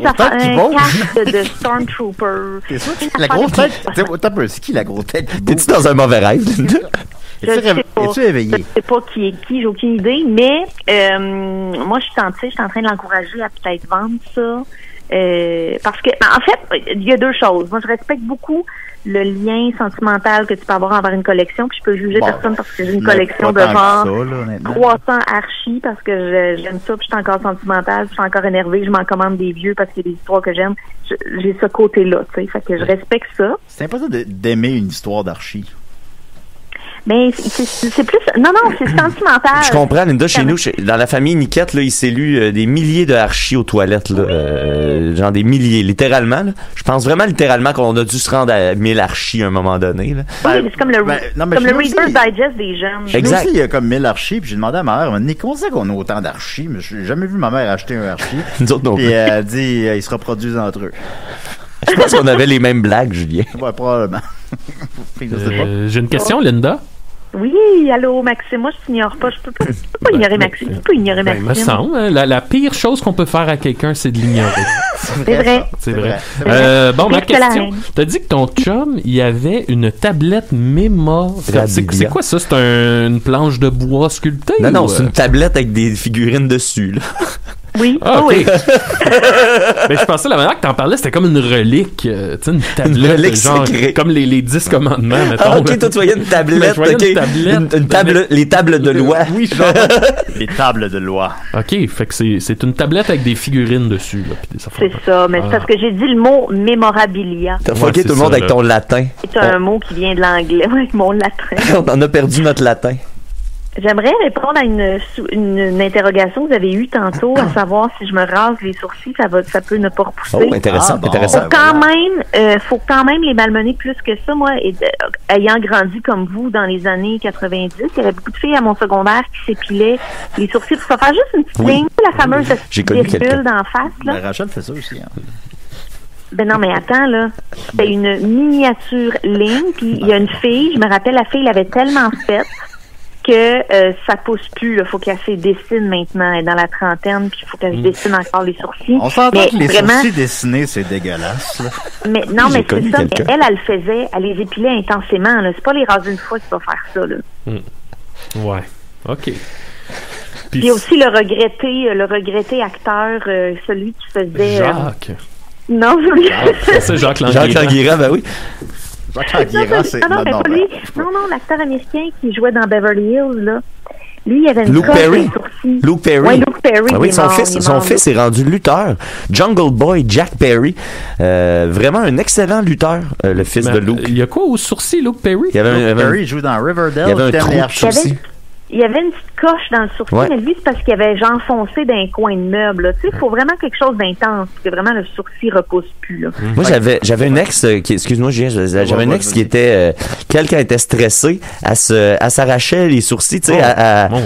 affaires, cartes de Stormtrooper. C'est sûr? La grosse tête? T'as peur, c'est qui la grosse tête qui bouge? T'es-tu dans un mauvais rêve, Linda? Es-tu éveillé? Je sais pas qui est qui, j'ai aucune idée, mais moi, je suis en train de l'encourager à peut-être vendre ça. Parce que, en fait, il y a deux choses. Moi, je respecte beaucoup le lien sentimental que tu peux avoir envers une collection, puis je peux juger personne parce que j'ai une collection de genre 300 archis parce que j'aime ça, puis je suis encore sentimentale, puis je suis encore énervée, je m'en commande des vieux parce qu'il y a des histoires que j'aime. J'ai ce côté-là, tu sais, fait que je respecte ça. C'est impossible d'aimer une histoire d'archis. Mais c'est plus... Non, c'est sentimental. Je comprends, Linda, chez nous, dans la famille Niquette, là, il s'est lu des milliers de archis aux toilettes, là, genre des milliers, littéralement. Là. Je pense vraiment littéralement qu'on a dû se rendre à 1000 archis à un moment donné. Là. Oui, c'est comme le Reader's Digest des jeunes. Exact. Aussi, il y a comme 1000 archis, puis j'ai demandé à ma mère, comment c'est qu'on a autant d'archis? Mais j'ai jamais vu ma mère acheter un archi. Nous autres non plus. Puis elle dit, ils se reproduisent entre eux. Je pense qu'on avait les mêmes blagues, Julien. Ouais, probablement. J'ai une question, Linda. Oui, allô, Maxime. Moi, je t'ignore pas. Je peux pas ignorer Maxime. Tu peux ignorer Maxime. Me semble, la pire chose qu'on peut faire à quelqu'un, c'est de l'ignorer. C'est vrai. Bon, ma question. T'as dit que ton chum, il avait une tablette mémorabilia. C'est quoi ça? C'est une planche de bois sculptée? Non, c'est une tablette avec des figurines dessus, là. Oui. Ah, okay. Mais je pensais la manière que t'en parlais, c'était comme une relique, tu sais, une tablette, une relique genre comme les 10 commandements, mettons. Ah, ok, toi tu voyais une tablette, une table, les tables de loi. Oui, genre. Les tables de loi. Ok, fait que c'est une tablette avec des figurines dessus, là. C'est ça, mais c'est parce que j'ai dit le mot mémorabilia. T'as fucké tout le monde avec ton latin. C'est un mot qui vient de l'anglais, avec mon latin. On en a perdu notre latin. J'aimerais répondre à une interrogation que vous avez eue tantôt, à savoir si je me rase les sourcils, ça peut ne pas repousser. Oh, intéressant, intéressant. Faut quand même les malmener plus que ça. Moi, ayant grandi comme vous dans les années 90, il y avait beaucoup de filles à mon secondaire qui s'épilaient les sourcils pour se faire juste une petite ligne, la fameuse virgule d'en face. Là. Rachel fait ça aussi. Hein. Ben non, mais attends, là. C'était une miniature ligne, puis il y a une fille, je me rappelle, la fille l'avait tellement faite que ça pousse plus. Il faut qu'elle se dessine maintenant. Elle est dans la trentaine, puis il faut qu'elle se dessine encore les sourcils. On s'entend mais que les vraiment, sourcils dessinés, c'est dégueulasse. Là. Mais non, mais c'est ça. Mais elle le faisait. Elle les épilait intensément. Là. C'est pas les raser une fois qui va faire ça. Là. Ouais. OK. Puis aussi le regretté acteur, celui qui faisait... Jacques. Non, c'est Jacques Languira. Jacques Languira, ben oui. Jacques Languira, c'est... Non, l'acteur américain qui jouait dans Beverly Hills, là. Lui, il avait une Luke coche Perry. de sourcils. Luke Perry. Ouais, Luke Perry. Ah oui, son fils est rendu lutteur. Jungle Boy, Jack Perry. Vraiment un excellent lutteur, le fils de Luke. Il y a quoi au sourcil, Luke Perry? Luke Perry joue dans Riverdale. Il y avait un trou de sourcil. Il y avait une petite coche dans le sourcil, mais lui, c'est parce qu'il avait genre foncé d'un coin de meuble. Tu sais, il faut vraiment quelque chose d'intense, que vraiment le sourcil repousse plus. Là. Moi, j'avais une ex qui, excuse-moi, j'avais une ex qui était, quelqu'un était stressé, elle s'arrachait les sourcils, tu sais,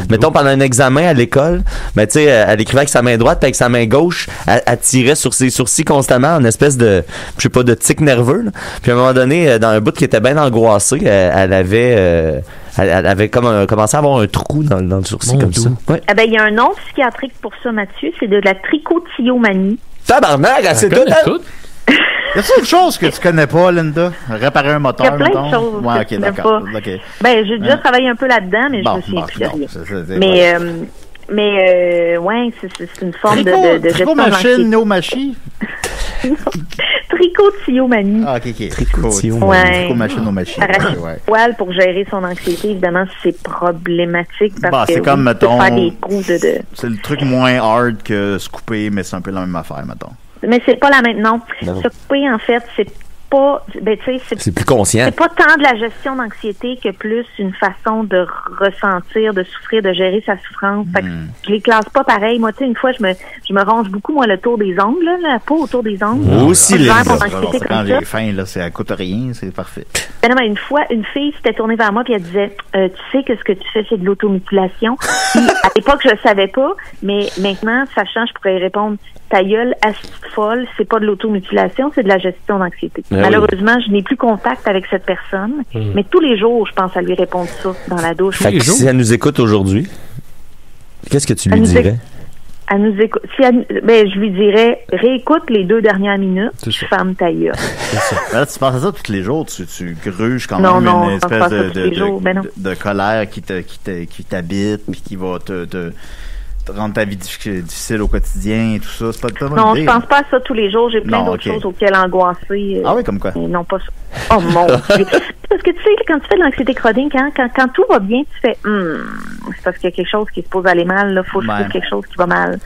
mettons pendant un examen à l'école, mais tu sais, elle écrivait avec sa main droite, puis avec sa main gauche, elle tirait sur ses sourcils constamment, en espèce de, je sais pas, de tic nerveux. Là. Puis à un moment donné, dans un bout qui était bien angoissé, elle avait commencé à avoir un trou dans le sourcil comme ça. Ouais. Eh ben, il y a un nom psychiatrique pour ça, Mathieu, c'est de la trichotillomanie. Tabarnak, c'est tout. Y a-t-il autre chose que tu connais pas, Linda? Réparer un moteur, il y a plein de choses ouais, que je connais pas. Okay. Ben, j'ai déjà travaillé un peu là-dedans, mais je me souviens plus de rien. Mais ouais, c'est une forme de gestion machine, no-machine. Trichotillomanie. Ah, ok. Trichomachine, no-machine. Poil pour gérer son anxiété, évidemment, c'est problématique parce que c'est comme, mettons, faire des coups de... C'est le truc moins hard que se couper, mais c'est un peu la même affaire, mettons. Mais c'est pas la même, non. Se couper, en fait, c'est pas, ben, tu sais, c'est plus conscient. C'est pas tant de la gestion d'anxiété que plus une façon de ressentir, de souffrir, de gérer sa souffrance. Fait que je les classe pas pareil. Moi, tu sais, une fois, je me ronge beaucoup, moi, le tour des ongles, là, la peau autour des ongles. Moi aussi, quand j'ai faim, là, ça coûte rien, c'est parfait. Ben non, mais une fois, une fille s'était tournée vers moi puis elle disait, tu sais que ce que tu fais, c'est de l'automutilation. Puis, à l'époque, je le savais pas, mais maintenant, sachant, je pourrais répondre, ta gueule, folle, c'est pas de l'automutilation, c'est de la gestion d'anxiété. Malheureusement, je n'ai plus contact avec cette personne, mais tous les jours, je pense à lui répondre ça dans la douche. Fait que si elle nous écoute aujourd'hui, qu'est-ce que tu lui dirais? Elle nous écoute. Ben, je lui dirais, réécoute les 2 dernières minutes, ferme ta gueule. C'est ça. Là, tu penses à ça tous les jours, tu gruges quand même une espèce de colère qui t'habite, puis qui va te rendre ta vie difficile au quotidien et tout ça. C'est pas de non, je pense pas à ça tous les jours. J'ai plein d'autres choses auxquelles angoisser. Ah oui, comme quoi? Non, pas ça. Oh mon Dieu. Parce que tu sais, quand tu fais de l'anxiété chronique, quand tout va bien, tu fais c'est parce qu'il y a quelque chose qui se pose à aller mal. Là, faut que je trouve quelque chose qui va mal.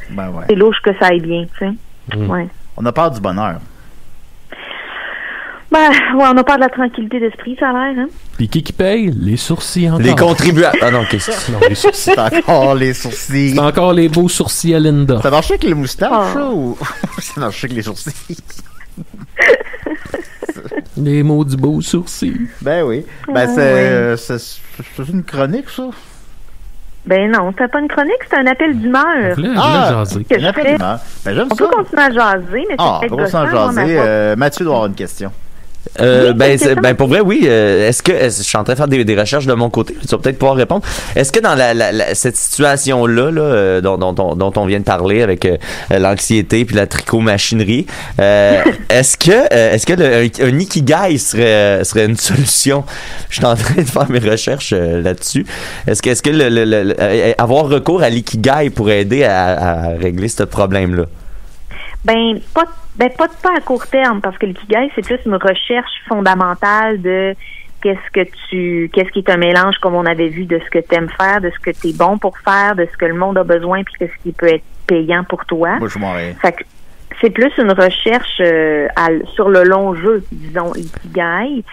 C'est louche que ça aille bien, tu sais. Ouais. On a peur du bonheur. Ben, ouais, on a peur de la tranquillité d'esprit, ça a l'air, hein. Puis qui paye? Les sourcils encore. Les contribuables. Ah non, qu'est-ce que non, les sourcils. C'est encore les sourcils. C'est encore les beaux sourcils à Linda. Ça marche avec les moustaches, ça, ou ça marche avec les sourcils? Les maudits beaux sourcils. Ben oui. Ben, c'est une chronique, ça? Ben non, c'était pas une chronique, c'était un appel d'humeur. Un appel d'humeur. Ben, j'aime ça. On peut continuer à jaser, mais c'est peut-être gossant. On va jaser. Mathieu doit avoir une question. Pour vrai, oui. Est-ce que je suis en train de faire des recherches de mon côté, tu vas peut-être pouvoir répondre. Est-ce que dans cette situation-là, dont on vient de parler avec l'anxiété puis la trichomachinerie, est-ce que un ikigai serait une solution? Je suis en train de faire mes recherches là-dessus. Est-ce que avoir recours à l'ikigai pourrait aider à régler ce problème-là? Pas à court terme, parce que l'ikigai, c'est plus une recherche fondamentale de qu'est-ce qui est un mélange, comme on avait vu, de ce que tu aimes faire, de ce que tu es bon pour faire, de ce que le monde a besoin, puis de ce qui peut être payant pour toi. Moi, je m'en vais. Fait que c'est plus une recherche sur le long jeu, disons, l'ikigai.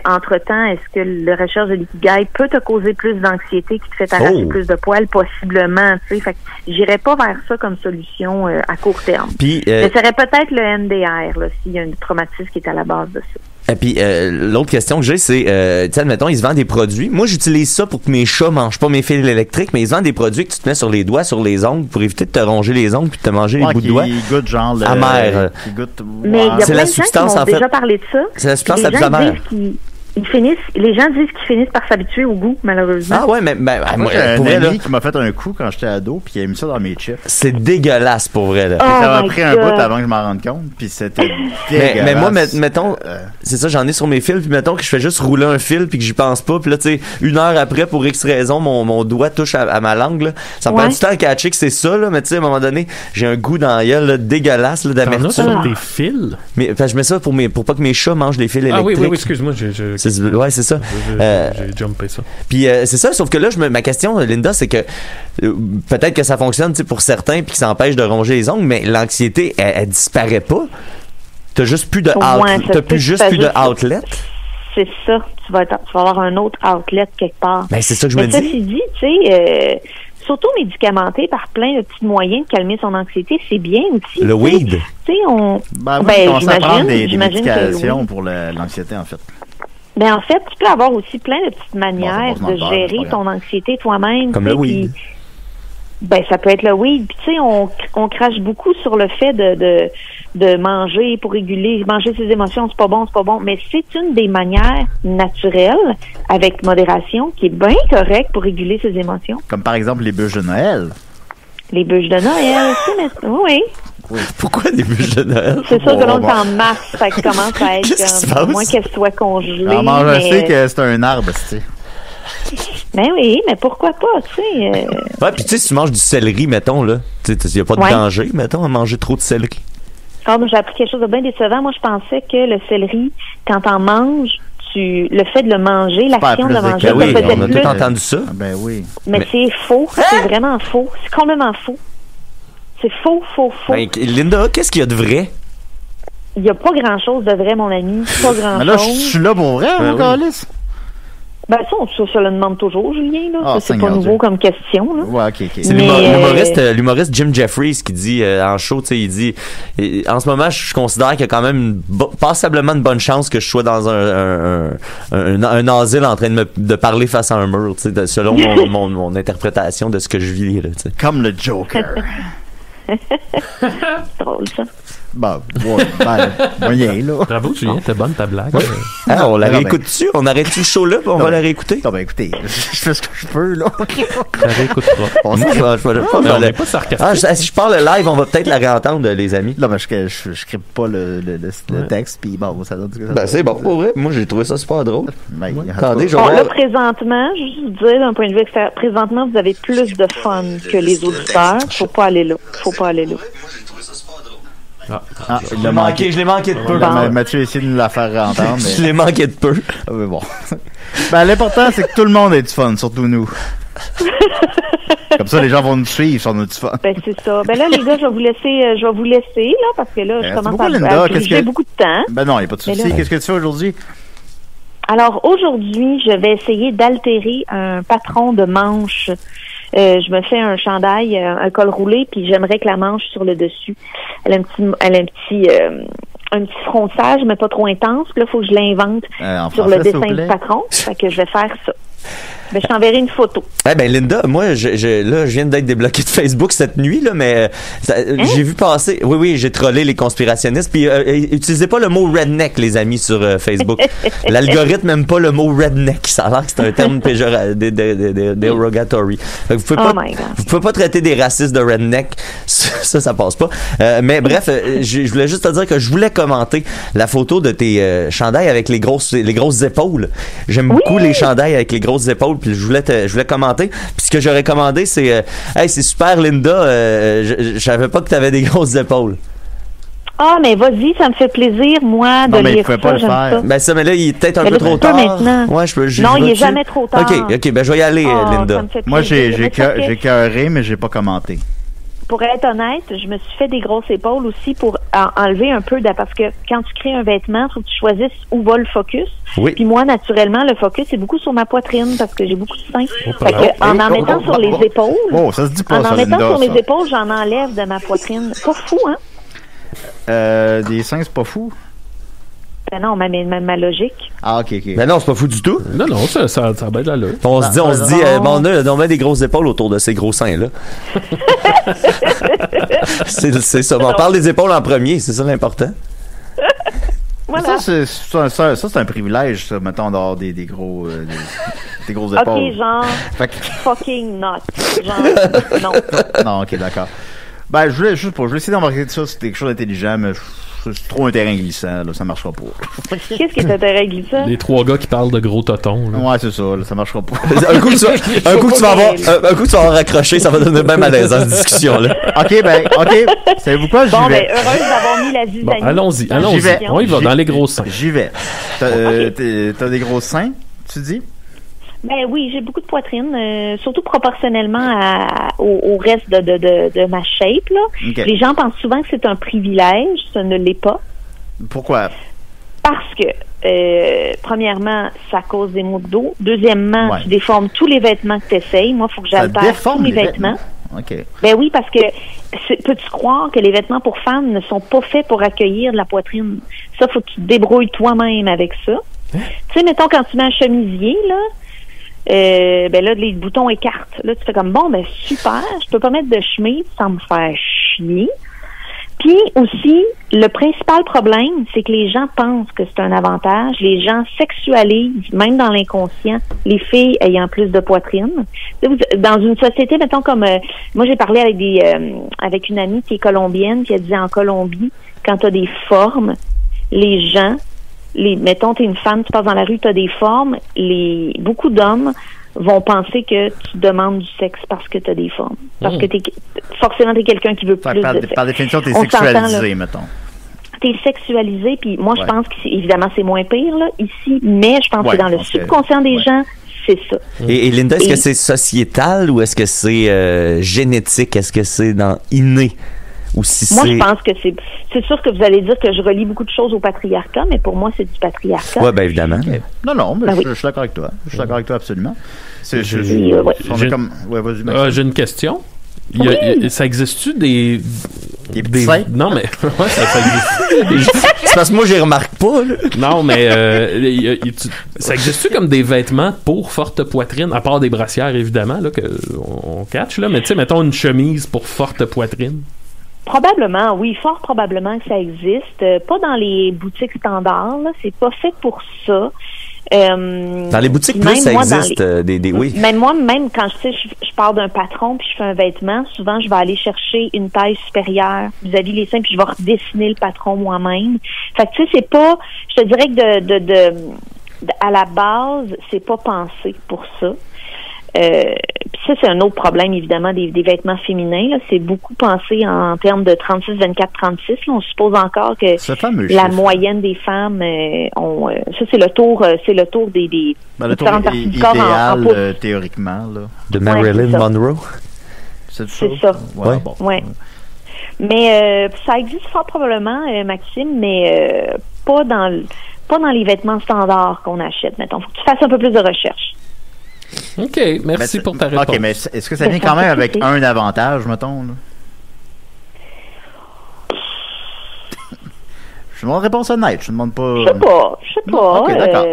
Entre-temps, est-ce que la recherche de l'ikigai peut te causer plus d'anxiété qui te fait arracher plus de poils? Possiblement, tu sais. Fait que j'irais pas vers ça comme solution à court terme. Puis, ce serait peut-être le MDR, là, s'il y a un traumatisme qui est à la base de ça. Et puis, l'autre question que j'ai, c'est, tu sais, admettons, ils se vendent des produits. Moi, j'utilise ça pour que mes chats mangent pas mes fils électriques, mais ils se vendent des produits que tu te mets sur les doigts, sur les ongles, pour éviter de te ronger les ongles puis de te manger les bouts de doigts. Goûte genre amer. Mais il y a plein de gens qui m'ont déjà parlé de ça. C'est la substance la plus amère. les gens disent qu'ils finissent par s'habituer au goût, malheureusement. Ah ouais, mais moi j'ai un ami qui m'a fait un coup quand j'étais ado, puis il a mis ça dans mes chips. C'est dégueulasse pour vrai, là. Ça m'a pris un bout avant que je m'en rende compte, puis c'était dégueulasse. Mais moi, mettons, c'est ça, j'en ai sur mes fils, puis mettons que je fais juste rouler un fil, puis que j'y pense pas, puis là, tu sais, 1 heure après, pour X raison, mon doigt touche à ma langue, là. Ça me prend du temps à catcher que c'est ça, là, mais tu sais, à un moment donné, j'ai un goût dans la gueule, là, dégueulasse, là, d'amertume. T'en as sur des fils? Mais, je mets ça pour pas que mes chats mangent les fils électriques. Ah oui, excuse-moi, ouais, c'est ça. J'ai jumpé ça. Puis c'est ça, sauf que là, ma question, Linda, c'est que peut-être que ça fonctionne pour certains puis que ça empêche de ronger les ongles, mais l'anxiété, elle disparaît pas. T'as juste plus de outlet. C'est ça. Tu vas avoir un autre outlet quelque part. Ben, c'est ça que je me dis. Ceci dit, tu sais, s'auto-médicamenter par plein de petits moyens de calmer son anxiété, c'est bien aussi. Le weed. Tu sais, on commence à prendre des médications pour l'anxiété, en fait. Ben en fait, tu peux avoir aussi plein de petites manières de gérer ton anxiété toi-même. Comme le weed. Ben ça peut être le weed. Puis tu sais, on crache beaucoup sur le fait de manger pour manger ses émotions, c'est pas bon. Mais c'est une des manières naturelles, avec modération, qui est bien correcte pour réguler ses émotions. Comme par exemple les bûches de Noël. Les bûches de Noël, oui. Pourquoi des bûches de Noël? C'est sûr que l'on est en mars, ça commence à être à moins qu'elle soit congelée. On mange un steak que c'est un arbre, tu sais. Ben oui, mais pourquoi pas, tu sais. Ouais, puis tu sais, si tu manges du céleri, mettons, là, il n'y a pas de danger, mettons, à manger trop de céleri. Ah, moi, j'ai appris quelque chose de bien décevant. Moi, je pensais que le céleri, quand t'en manges, le fait de le manger, l'action de le manger, ça faisait plus. On a tout entendu ça. Ben oui. Mais c'est faux. C'est vraiment faux. C'est complètement faux. C'est faux. Ben, Linda, qu'est-ce qu'il y a de vrai? Il n'y a pas grand-chose de vrai, mon ami. Pas grand-chose. Mais là, je suis là pour vrai, mon calice. Ben ça le demande toujours, Julien. Là. C'est pas nouveau comme question. Là. Ouais, ok. C'est l'humoriste Jim Jeffries qui dit en show, tu sais, il dit en ce moment, je considère qu'il y a quand même passablement une bonne chance que je sois dans un asile en train de parler face à un mur, tu sais, selon mon interprétation de ce que je vis là. Tu sais. Comme le Joker. C'est drôle, ça. Moyen, là. Bravo, Julien, t'es bonne ta blague. On la réécoute-tu? On arrête-tu le show là, puis on va la réécouter? Non, ben écoutez, je fais ce que je peux, là. La réécoutera. On n'est pas sarcastique. Si je parle live, on va peut-être la réentendre, les amis. Non, mais je scribe pas le texte, puis bon, ça donne ce que ça donne. C'est bon, pour vrai. Moi, j'ai trouvé ça super drôle. Attendez, là, présentement, juste vous dire d'un point de vue extérieur, présentement, vous avez plus de fun que les auditeurs. Faut pas aller là. Je l'ai manqué de peu. Mathieu a essayé de nous la faire entendre. Je l'ai manqué de peu. Mais bon. L'important, c'est que tout le monde ait du fun, surtout nous. Comme ça, les gens vont nous suivre sur notre fun. Ben, c'est ça. Ben là, les gars, je vais vous laisser, là, parce que là, je commence à j'ai beaucoup de temps. Ben non, il n'y a pas de souci. Qu'est-ce que tu fais aujourd'hui? Alors, aujourd'hui, je vais essayer d'altérer un patron de manche. Je me fais un chandail, un col roulé, puis j'aimerais que la manche sur le dessus, elle a un petit fronçage, mais pas trop intense. Puis là, il faut que je l'invente sur le dessin du patron. Fait que je vais faire ça. Ben, je t'enverrai une photo. Linda, moi, je viens d'être débloqué de Facebook cette nuit, là, mais j'ai vu passer. Oui, j'ai trollé les conspirationnistes. Puis, utilisez pas le mot redneck, les amis, sur Facebook. L'algorithme n'aime pas le mot redneck. Ça a l'air que c'est un terme dérogatory. Vous pouvez pas traiter des racistes de redneck. Ça passe pas. Mais bref, je voulais juste te dire que je voulais commenter la photo de tes chandails avec les grosses épaules. J'aime beaucoup les chandails avec les grosses épaules. Puis je voulais commenter. Puis ce que j'aurais commandé, c'est hey, c'est super, Linda. Je savais pas que t'avais des grosses épaules. Ah, mais vas-y, ça me fait plaisir, moi, de lire ça. Pas j'aime ça. Ben ça, mais là, il est peut-être un peu trop tard. Maintenant. Ouais, non, il est jamais trop tard. OK, ben je vais y aller, Linda. Moi, j'ai cœuré, mais j'ai pas commenté. Pour être honnête, je me suis fait des grosses épaules aussi pour enlever un peu parce que quand tu crées un vêtement, il faut que tu choisisses où va le focus. Oui. Puis moi, naturellement, le focus est beaucoup sur ma poitrine parce que j'ai beaucoup de seins. En mettant sur les épaules, ça se dit pas, en mettant sur mes épaules, j'en enlève de ma poitrine. Pas fou, hein? Des seins, c'est pas fou? Ben non, ma logique. Ah, ok. Ben non, c'est pas fou du tout. Non, ça va être là. On se dit, on met des grosses épaules autour de ces gros seins-là. c'est ça. On parle des épaules en premier, c'est ça l'important. Voilà. Ça, c'est un privilège, ça, mettons, d'avoir des gros des grosses épaules. Ok, genre, fucking not. Genre, non. Non, ok, d'accord. Ben, je voulais essayer d'embarquer de ça, c'était quelque chose d'intelligent, mais c'est trop un terrain glissant, là, ça marchera pas. Qu'est-ce qui est un terrain glissant? Les 3 gars qui parlent de gros totons. Là. Ouais, c'est ça, là, ça marchera pas. un coup que tu vas avoir raccroché, ça va donner bien malaise dans cette discussion-là. Ok, savez-vous quoi, j'y vais. Bon, ben, heureuse d'avoir mis la zizanie. Bon, allons-y. J'y vais. On y va, dans les gros seins. J'y vais. T'as des gros seins, tu dis? Ben oui, j'ai beaucoup de poitrine, surtout proportionnellement au reste de ma shape, là. Okay. Les gens pensent souvent que c'est un privilège, ça ne l'est pas. Pourquoi? Parce que, premièrement, ça cause des maux de dos. Deuxièmement, Ouais. tu déformes tous les vêtements que tu essayes. Moi, il faut que j'altère tous mes vêtements. OK. Ben oui, parce que peux-tu croire que les vêtements pour femmes ne sont pas faits pour accueillir de la poitrine? Ça, faut que tu te débrouilles toi-même avec ça. Tu sais, mettons, quand tu mets un chemisier, là, ben là, les boutons écartent. Là, tu fais comme, bon, ben super, je peux pas mettre de chemise sans me faire chier. Puis aussi, le principal problème, c'est que les gens pensent que c'est un avantage. Les gens sexualisent, même dans l'inconscient, les filles ayant plus de poitrine. Dans une société, mettons comme... moi, j'ai parlé avec une amie qui est colombienne, qui a dit en Colombie, quand tu as des formes, les gens... mettons, t'es une femme, tu passes dans la rue, t'as des formes, beaucoup d'hommes vont penser que tu demandes du sexe parce que t'as des formes. Parce que forcément, t'es quelqu'un qui veut plus de sexe. Par définition, t'es sexualisé, mettons. T'es sexualisé, puis moi, je pense que, évidemment, c'est moins pire, là, ici, mais je pense que dans le subconscient des gens, c'est ça. Et Linda, est-ce que c'est sociétal ou est-ce que c'est génétique? Est-ce que c'est inné? Ou si moi, je pense que c'est sûr que vous allez dire que je relie beaucoup de choses au patriarcat, mais pour moi, c'est du patriarcat. Oui, bien évidemment. Okay. Non, mais je suis d'accord avec toi. Je suis d'accord avec toi, absolument. J'ai une question. Ça existe-tu des seins? Non, mais ouais, ça existe. C'est parce que moi, je les remarque pas. Là. Non, mais ça existe-tu comme des vêtements pour forte poitrine, à part des brassières, évidemment, là, qu'on catch, là, mais tu sais, mettons une chemise pour forte poitrine? Probablement, oui, fort probablement que ça existe. Pas dans les boutiques standards, là, c'est pas fait pour ça. Dans les boutiques plus, ça existe oui. Même moi, même quand je pars d'un patron puis je fais un vêtement, souvent je vais aller chercher une taille supérieure vis-à-vis les seins puis je vais redessiner le patron moi-même. Fait que tu sais, c'est pas, je te dirais que à la base, c'est pas pensé pour ça. Puis ça, c'est un autre problème, évidemment, des vêtements féminins. Là. C'est beaucoup pensé en termes de 36, 24, 36. Là. On suppose encore que la moyenne des femmes ont... ça, c'est le tour des différentes parties du corps idéal, théoriquement. Là. De Marilyn Monroe. C'est ça. Ouais. Bon. Ouais. Mais ça existe fort probablement, Maxime, mais pas dans les vêtements standards qu'on achète, mettons. Faut que tu fasses un peu plus de recherche. OK, merci pour ta réponse. OK, mais est-ce que ça vient quand même avec un avantage, mettons? Là? Je demande réponse honnête, je demande pas... Je sais pas. OK, d'accord.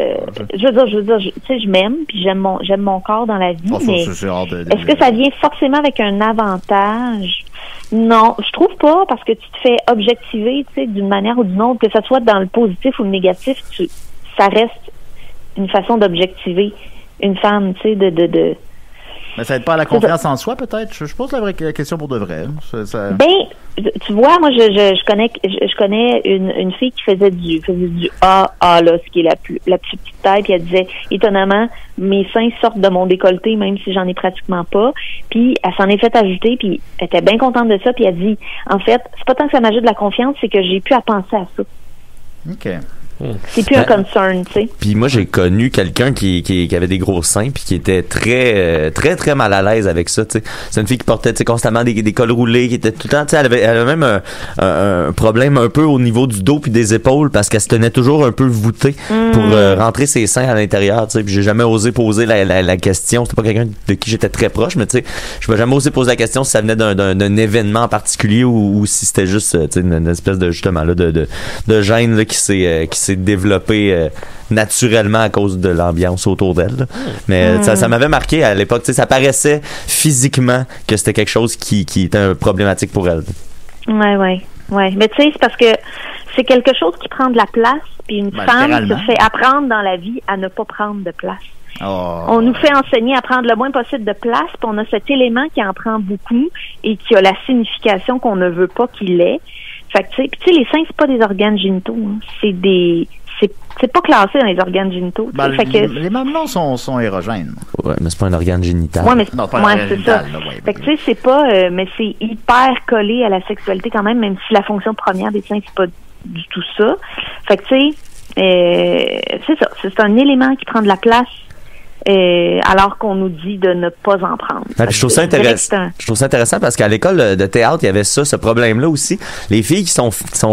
Je veux dire, tu sais, je m'aime, puis j'aime mon corps dans la vie, mais est-ce que ça vient forcément avec un avantage? Non, je trouve pas, parce que tu te fais objectiver, tu sais, d'une manière ou d'une autre, que ça soit dans le positif ou le négatif, ça reste une façon d'objectiver une femme, tu sais, de... Mais ça aide pas à la confiance en soi, peut-être? Je pose la vraie question pour de vrai. Ben, tu vois, moi, je connais une fille qui faisait du AA, là, ce qui est la plus petite taille, puis elle disait, étonnamment, mes seins sortent de mon décolleté, même si j'en ai pratiquement pas. Puis, elle s'en est fait ajouter, puis elle était bien contente de ça, puis elle dit, en fait, c'est pas tant que ça m'ajoute de la confiance, c'est que j'ai pu à penser à ça. OK. C'est plus un concern, tu sais. Puis moi, j'ai connu quelqu'un qui avait des gros seins puis qui était très, très, très mal à l'aise avec ça, tu sais. C'est une fille qui portait, tu sais, constamment des cols roulés, qui était tout le temps, tu sais, elle avait même un problème un peu au niveau du dos puis des épaules parce qu'elle se tenait toujours un peu voûtée pour rentrer ses seins à l'intérieur, tu sais. Puis j'ai jamais osé poser la question. C'était pas quelqu'un de qui j'étais très proche, mais tu sais, je n'ai jamais osé poser la question si ça venait d'un événement en particulier ou si c'était juste, tu sais, une espèce de, justement, là, de gêne, là, qui s'est développé naturellement à cause de l'ambiance autour d'elle. Mais ça m'avait marqué à l'époque. Ça paraissait physiquement que c'était quelque chose qui était problématique pour elle. Ouais. Mais tu sais, c'est parce que c'est quelque chose qui prend de la place, puis une femme se fait apprendre dans la vie à ne pas prendre de place. On nous fait enseigner à prendre le moins possible de place, puis on a cet élément qui en prend beaucoup et qui a la signification qu'on ne veut pas qu'il ait. Fait que, tu sais, les seins, c'est pas des organes génitaux, hein. C'est pas classé dans les organes génitaux. Fait que les mamelons sont érogènes. Ouais, mais c'est pas un organe génital. Ouais, mais c'est pas un organe génital. Fait que tu sais, c'est pas, mais c'est hyper collé à la sexualité quand même si la fonction première des seins, c'est pas du tout ça. Fait que tu sais, c'est ça. C'est un élément qui prend de la place. Alors qu'on nous dit de ne pas en prendre. Je trouve ça intéressant parce qu'à l'école de théâtre, il y avait ce problème-là aussi. Les filles qui sont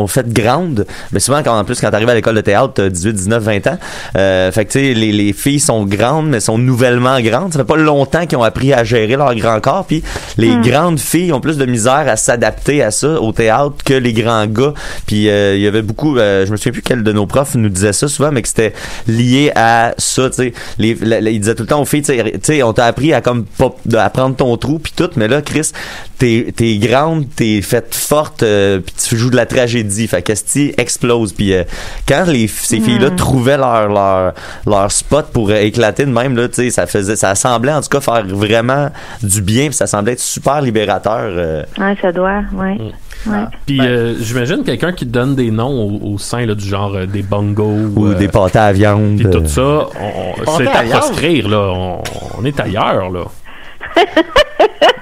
faites grandes, mais souvent quand t'arrives à l'école de théâtre, t'as 18, 19, 20 ans, fait que tu sais, les filles sont grandes, mais sont nouvellement grandes. Ça fait pas longtemps qu'ils ont appris à gérer leur grand corps, puis les grandes filles ont plus de misère à s'adapter à ça, au théâtre, que les grands gars. Puis il y avait beaucoup, je me souviens plus quel de nos profs nous disait ça souvent, mais que c'était lié à ça, tu sais, il disait tout le temps aux filles, tu sais, on t'a appris à à prendre ton trou puis tout, mais là, Chris, t'es grande, t'es faite forte, puis tu joues de la tragédie, fait qu'Esti explose. Puis quand ces filles-là trouvaient leur spot pour éclater de même, là, tu sais, ça semblait en tout cas faire vraiment du bien, puis ça semblait être super libérateur. Ouais, ça doit, ouais. Ouais. Puis j'imagine quelqu'un qui donne des noms au sein là, du genre des bongos ou des pâtés à viande. Puis tout ça, c'est à proscrire, là. On est ailleurs, là.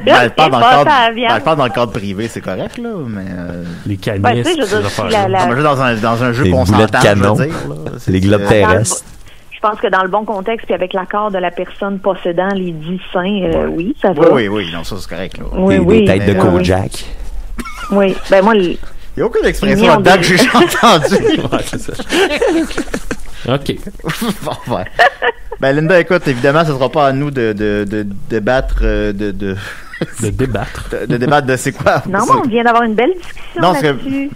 Je parle dans le cadre privé, c'est correct, là, mais... Les canisses, dans un jeu qu'on s'entend, je veux dire. Les globes terrestres. Je pense que dans le bon contexte, puis avec l'accord de la personne possédant les 10 seins, oui, ça va. Oui, non, ça, c'est correct, là. Des têtes de Kojak. Oui, ben moi... Il n'y a aucune expression là-dedans que j'ai entendue. Ouais, c'est ça. OK. Bon, ouais. Ben, Linda, écoute, évidemment, ce ne sera pas à nous de débattre de débattre de c'est quoi. Non, mais on vient d'avoir une belle discussion là-dessus.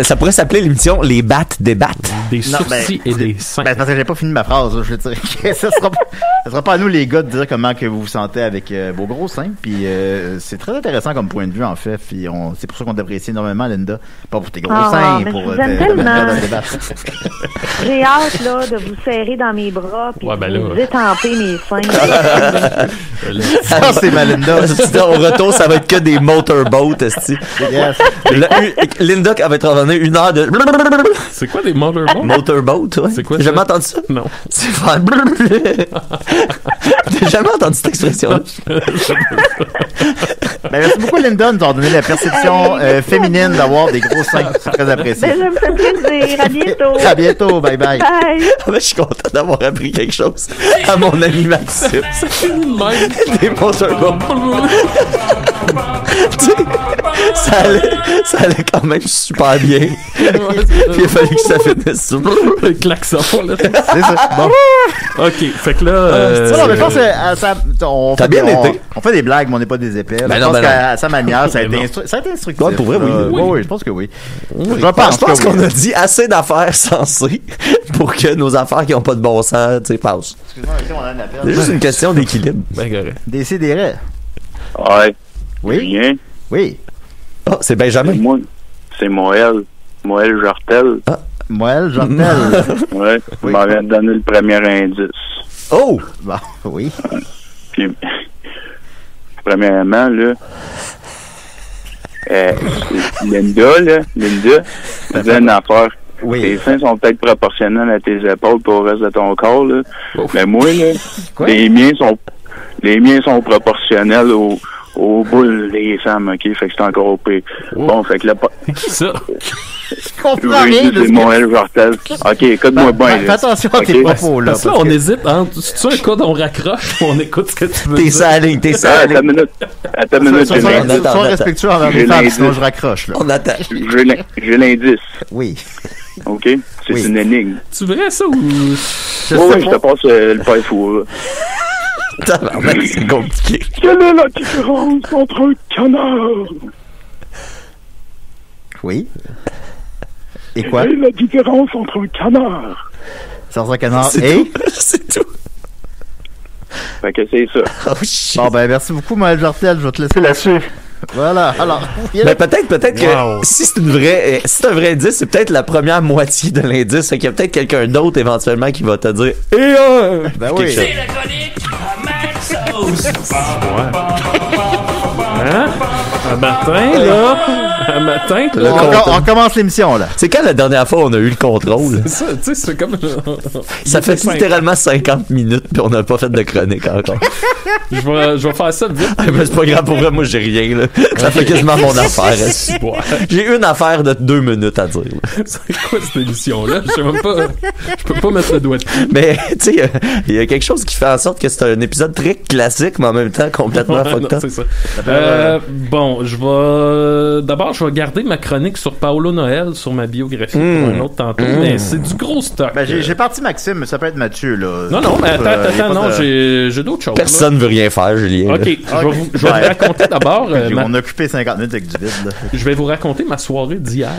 Ça pourrait s'appeler l'émission Les battes débattent. Des sourcils et des seins. Parce que j'ai pas fini ma phrase. Je veux dire que ça sera pas à nous les gars de dire comment que vous vous sentez avec vos gros seins. Puis c'est très intéressant comme point de vue en fait. Puis c'est pour ça qu'on t'apprécie énormément, Linda. Pas pour tes gros seins, pour ta manière de débattre. J'ai hâte là de vous serrer dans mes bras puis de vous étamper mes seins. C'est Linda. Au retour, ça va être que des motorboats, esti. Yes. Linda va être revenue 1 heure de... C'est quoi des motorboats? Motorboats, ouais. C'est quoi ça? T'as jamais entendu ça? Non. C'est faire... T'as jamais entendu cette expression-là? Merci beaucoup, Linda, de nous avoir donné la perception féminine d'avoir des gros seins. C'est très apprécié. Ça me fait plaisir. À bientôt. À bientôt. Bye bye. Bye. Je suis content d'avoir appris quelque chose à mon ami Maxime. Ça finit de même. Des motorboats. Ça allait quand même super bien. Puis il a fallu que ça finisse sur le klaxon, là. C'est ça. Bon. OK, fait que là... non, mais je pense que t'as bien été. On fait des blagues, mais on n'est pas des épais. Je pense qu'à sa manière, ça a été instructif. Ouais, pour vrai, oui, je pense que oui. Je pense qu'on a dit assez d'affaires sensées pour que nos affaires qui n'ont pas de bon sens, tu sais, passent. Excuse-moi, on a un appel. C'est juste une question d'équilibre. Décidérez. Ouais. Oui? Rien. Oui. Oh, c'est Benjamin. C'est Moël. Moël Jortel. Ah. Moël Jortel. Ouais. Il m'avait donné le premier indice. Oh! Bon, oui. Puis, premièrement, là, Linda, faisait une affaire. Oui. Tes seins sont peut-être proportionnels à tes épaules pour le reste de ton corps, là. Mais moi, là, les miens sont proportionnels aux boules des femmes, OK? Fait que c'est encore au pire. Bon, fait que là... Qui ça? Je comprends rien de c'est Moël Jortel. OK, écoute-moi bien. Fais attention à tes propos, là. Parce que là, on hésite entre... C'est-tu un cas d'on raccroche ou on écoute ce que tu veux dire? T'es sa ligne. Attends une minute. Sois respectueux envers les femmes, sinon je raccroche, là. On attend. J'ai l'indice. Oui. OK? C'est une énigme. Tu vrai, ça, ou... Oui, je te passe le pain fou, là. C'est compliqué. Quelle est la différence entre un canard? Oui. Et quoi? Quelle est la différence entre un canard? C'est un canard et? C'est tout. Fait que c'est ça. Oh shit. Bon, ben, merci beaucoup, Moël Jortel. Je vais te laisser là-dessus. Voilà. Alors, ben peut-être que si c'est un vrai indice, c'est peut-être la première moitié de l'indice. Fait qu'il y a peut-être quelqu'un d'autre éventuellement qui va te dire ben oui. C'est la chronique à Mad Sauce. Hein? Un matin, là. On commence l'émission, là. C'est quand la dernière fois on a eu le contrôle? C'est ça, tu sais, c'est comme... Ça fait littéralement 50 minutes puis on n'a pas fait de chronique encore. Je vais faire ça vite. Mais c'est pas grave, pour vrai, moi j'ai rien, là. Ça fait quasiment mon affaire. J'ai une affaire de 2 minutes à dire. C'est quoi cette émission-là? Je sais même pas... Je peux pas mettre le doigt dessus. Mais, tu sais, il y a quelque chose qui fait en sorte que c'est un épisode très classique, mais en même temps complètement fucked up. C'est ça. Bon, D'abord, je vais garder ma chronique sur Paolo Noël, sur ma biographie pour un autre tantôt, mais c'est du gros stock. Ben, j'ai parti Maxime, mais ça peut être Mathieu, là. Non, mais attends, j'ai d'autres choses. Personne ne veut rien faire, Julien. OK, je vais vous raconter d'abord... On a occupé 50 minutes avec du vide, là. Je vais vous raconter ma soirée d'hier.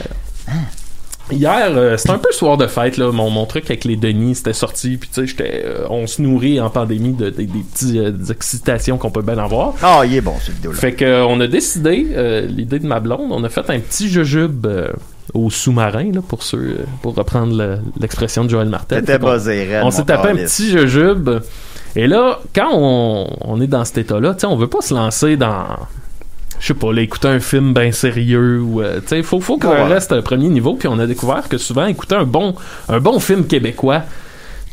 Hier, c'était un peu soir de fête, là. Mon truc avec les Denis, c'était sorti, puis tu sais, on se nourrit en pandémie des petites excitations qu'on peut bien avoir. Ah, il est bon, cette vidéo-là. Fait qu'on a décidé, l'idée de ma blonde, on a fait un petit jujube au sous-marin, là, pour reprendre l'expression de Joël Martel. C'était buzzé, on s'est tapé un petit jujube, et là, quand on est dans cet état-là, tu sais, on veut pas se lancer dans... Je sais pas, là, écouter un film bien sérieux ou tu sais, faut qu'on reste à premier niveau, puis on a découvert que souvent écouter un bon film québécois,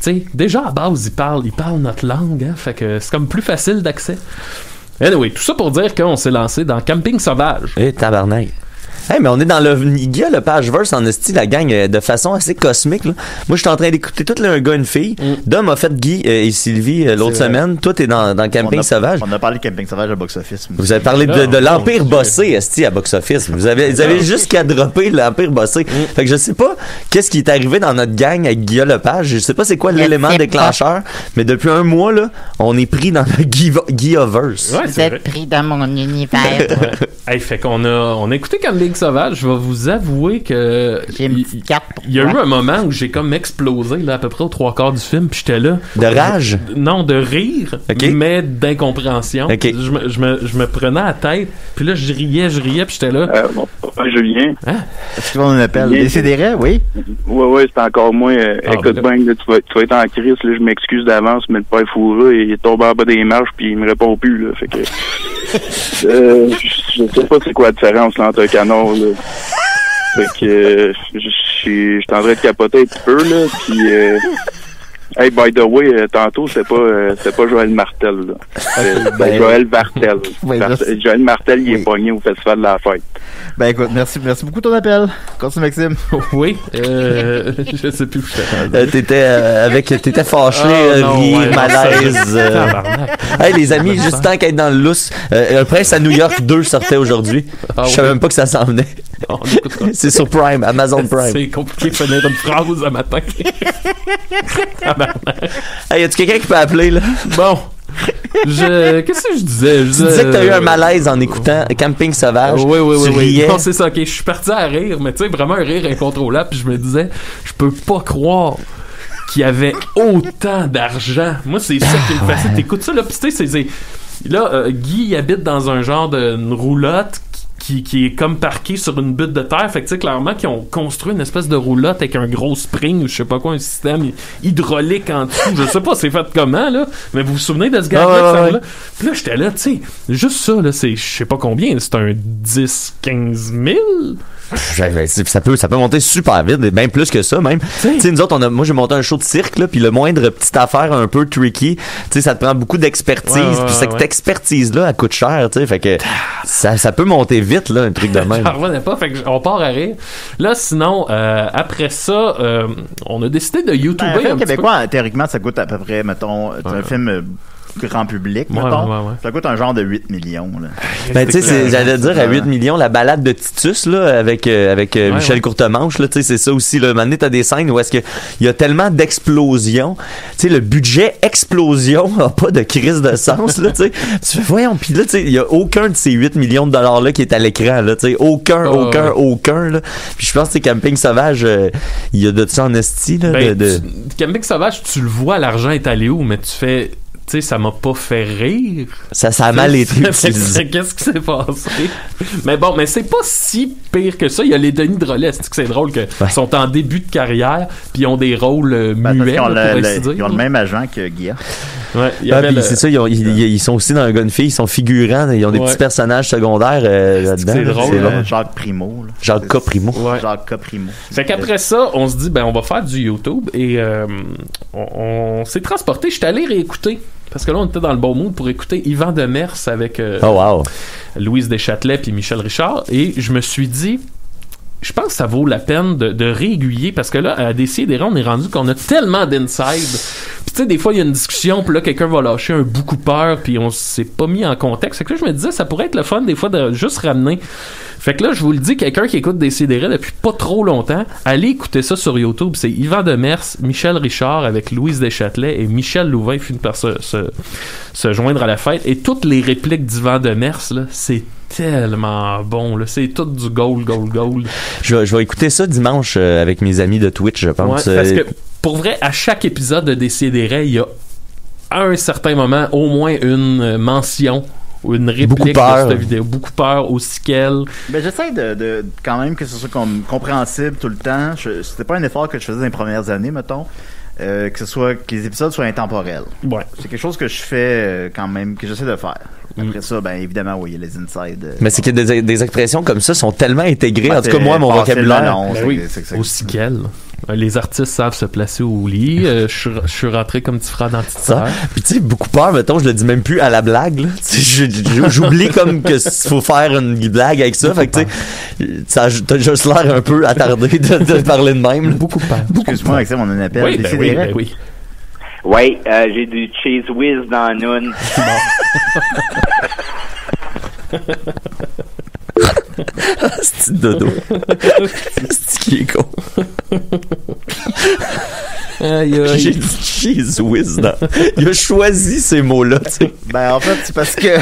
tu sais, déjà à base il parle notre langue, hein, fait que c'est comme plus facile d'accès. Anyway, tout ça pour dire qu'on s'est lancé dans Camping Sauvage. Tabarnak. Hey, mais on est dans Guy le Pageverse en esti, la gang, de façon assez cosmique, là. Moi, je suis en train d'écouter tout un gars, une fille. Dom a fait Guy et Sylvie l'autre semaine. Toi, t'es dans Camping Sauvage. On a parlé de Camping Sauvage à Box Office. Vous avez parlé de l'Empire Bossé, esti, à Box Office. Vous avez juste qu'à dropper l'Empire Bossé. Fait que je sais pas qu'est-ce qui est arrivé dans notre gang avec Guy Lepage. Je sais pas c'est quoi l'élément déclencheur, mais depuis un mois, là, on est pris dans le Guy-Overse. Vous êtes pris dans mon univers. Hey, fait qu'on a écouté Camping Sauvage. Je vais vous avouer que il y a eu un moment où j'ai comme explosé là, à peu près aux 3/4 du film, puis j'étais là. De rage? Non, de rire, mais d'incompréhension. Okay. Je me prenais à la tête, puis là je riais, puis j'étais là. Julien. Hein? Est-ce qu'on appelle Décidérez, oui? Oui, c'est encore moi. Écoute bien, tu vas être en crise, là, je m'excuse d'avance, mais le père Fourra, il est tombé en bas des marches, puis il me répond plus, là. Fait que. Je sais pas c'est quoi la différence là, entre un canard, là. Fait que je suis en train de capoter un petit peu, là, puis hey, by the way, tantôt, c'est pas Joël Martel, là. C'est Joël Vartel. Joël Martel, il est pogné au Festival de la Fête. Ben écoute, merci beaucoup de ton appel. Continue, Maxime. Oui, je sais plus où t'étais fâché, malaise. Hey, les amis, juste tant qu'être dans le lousse, Un Prince à New York 2 sortait aujourd'hui. Je savais même pas que ça s'en venait. C'est sur Prime, Amazon Prime. C'est compliqué de finir une phrase à matin. Hey, y a-tu quelqu'un qui peut appeler, là? Bon. Qu'est-ce que je disais? Tu disais que t'as eu un malaise en écoutant Camping Sauvage. Oui. Non, c'est ça, ok. Je suis parti à rire, mais tu sais, vraiment un rire incontrôlable. Puis je me disais, je peux pas croire qu'il y avait autant d'argent. Moi, c'est ça qui me fascine. T'écoutes ça, là, pis tu sais, là, Guy, il habite dans un genre d'une roulotte qui est comme parqué sur une butte de terre. Fait que tu sais, clairement qu'ils ont construit une espèce de roulotte avec un gros spring ou je sais pas quoi, un système hydraulique en dessous. Je sais pas c'est fait comment, là, mais vous vous souvenez de ce gars-là? Là? Puis là, j'étais là, tu sais, juste ça, là, c'est je sais pas combien, c'est un 10-15 000? Ça peut monter super vite, bien plus que ça même. Tu sais, nous autres, moi j'ai monté un show de cirque là, puis le moindre petite affaire un peu tricky, tu sais, ça te prend beaucoup d'expertise, puis cette expertise là, elle coûte cher, tu sais, fait que ça peut monter vite là, un truc de même. J'en revenais pas, fait que on part à rire. Là, sinon, après ça, on a décidé de YouTuber un film québécois. Théoriquement, ça coûte à peu près, mettons, un film grand public, mettons. Ça coûte un genre de 8 millions. Là. Ben, tu sais, j'allais dire à 8 millions, la balade de Titus, là, avec Michel Courtemanche, là, tu sais, c'est ça aussi, là. Maintenant, t'as des scènes où est-ce que il y a tellement d'explosions. Tu sais, le budget explosion a pas de crise de sens, là, tu sais. Tu fais, voyons, pis là, tu sais, il y a aucun de ces 8 millions de dollars-là qui est à l'écran, là, tu sais. Aucun, là. Puis je pense que Camping Sauvage, il y a de ça en esti, là. Camping Sauvage, tu le vois, l'argent est allé où, mais tu fais... sais, ça m'a pas fait rire. Ça a mal été utilisé. Qu'est-ce qui s'est passé? Mais bon, mais c'est pas si pire que ça. Il y a les Denis Drolet, c'est drôle que sont en début de carrière, puis ils ont des rôles muets, ils ont le même agent que Guilla. Ouais, c'est ça, ils sont aussi dans un gars de fille, ils sont figurants, ils ont des petits personnages secondaires là-dedans. C'est drôle. C'est Jacques Primo. Là. Jacques K. Primo. Ouais. Jacques K. Primo. Fait qu'après ça, on se dit, ben on va faire du YouTube et on s'est transporté. J'étais allé réécouter. Parce que là, on était dans le bon mood pour écouter Yvan Demers avec Louise Deschâtelet puis Michel Richard. Et je me suis dit, je pense que ça vaut la peine de réaiguiller parce que là, à Décideret, on est rendu qu'on a tellement d'inside. Puis tu sais, des fois, il y a une discussion, puis là, quelqu'un va lâcher un beaucoup peur, puis on s'est pas mis en contexte. Fait que là, je me disais, ça pourrait être le fun, des fois, de juste ramener. Fait que là, je vous le dis, quelqu'un qui écoute Décideret depuis pas trop longtemps, allez écouter ça sur YouTube. C'est Yvan Demers, Michel Richard avec Louise Deschâtelet et Michel Louvain finit par se joindre à la fête. Et toutes les répliques d'Yvan Demers, là, c'est tellement bon, là. C'est tout du gold. Je vais écouter ça dimanche avec mes amis de Twitch, je pense. Ouais, parce que, pour vrai, à chaque épisode de Décideret, il y a à un certain moment au moins une mention ou une réplique de cette vidéo. Beaucoup peur aussi qu'elle. Ben, j'essaie de quand même que ce soit compréhensible tout le temps. C'était pas un effort que je faisais dans les premières années, mettons. Que les épisodes soient intemporels. Ouais. C'est quelque chose que je fais quand même, que j'essaie de faire. Après ça, ben évidemment, oui, il y a les insides. Mais c'est que des expressions comme ça sont tellement intégrées. En tout cas, moi, mon vocabulaire. Aussi qu'elle. Les artistes savent se placer au lit. Je suis rentré comme petit frère dans petite sœur. Puis tu sais, beaucoup peur, mettons, je le dis même plus à la blague. Là. J'oublie comme que faut faire une blague avec ça. Fait que tu sais, t'as juste l'air un peu attardé de parler de même. Là. Beaucoup peur. Excuse-moi, Maxime, on a un appel. Oui. Oui, j'ai du Cheese Whiz dans la noune. C'est dodo. C'est qui est con. J'ai dit cheese whiz dans. Il a choisi ces mots-là, tu sais. Ben, en fait, c'est parce que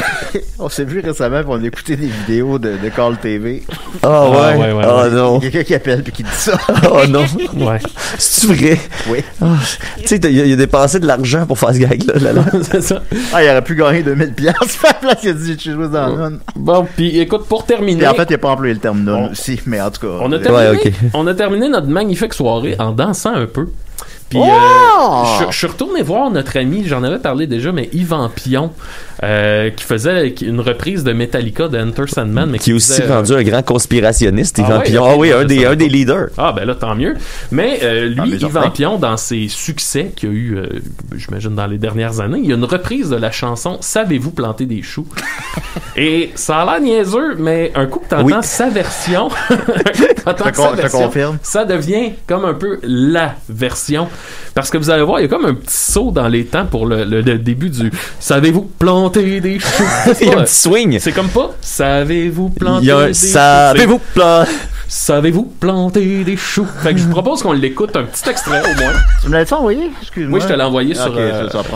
on s'est vu récemment, puis on a écouté des vidéos de Call TV. Oh ouais. Oh non. Il y a quelqu'un qui appelle puis qui dit ça. Oh non. Ouais. C'est vrai. Oui. Oh, tu sais, il a dépensé de l'argent pour faire ce gag-là. C'est ça. Ah, il aurait pu gagner 2000$. Faire place, il a dit cheese whiz dans la noune. Bon, puis écoute, pour terminer. Et en fait, il n'a pas employé le terme noune aussi, mais en tout cas. On a terminé notre magnifique soirée en dansant un peu. Puis je suis retourné voir notre ami, j'en avais parlé déjà, mais Yvan Pion, qui faisait une reprise de Metallica de Enter Sandman, mais qui est aussi rendu un grand conspirationniste, Yvan Pion. Ah oui, un des leaders. Ah ben là, tant mieux. Mais lui, Yvan Pion, dans ses succès qu'il y a eu, j'imagine dans les dernières années, il y a une reprise de la chanson Savez-vous planter des choux? Et ça a l'air niaiseux, mais un coup que t'entends sa version, je confirme. Ça devient comme un peu la version. Parce que vous allez voir, il y a comme un petit saut dans les temps pour le début du Savez-vous planter des choux? Il y a un petit swing. C'est comme pas Savez-vous planter des choux? Savez-vous planter des choux? Fait que je vous propose qu'on l'écoute un petit extrait au moins. Tu me l'as-tu envoyé? Excuse-moi. Oui, je te l'ai envoyé sur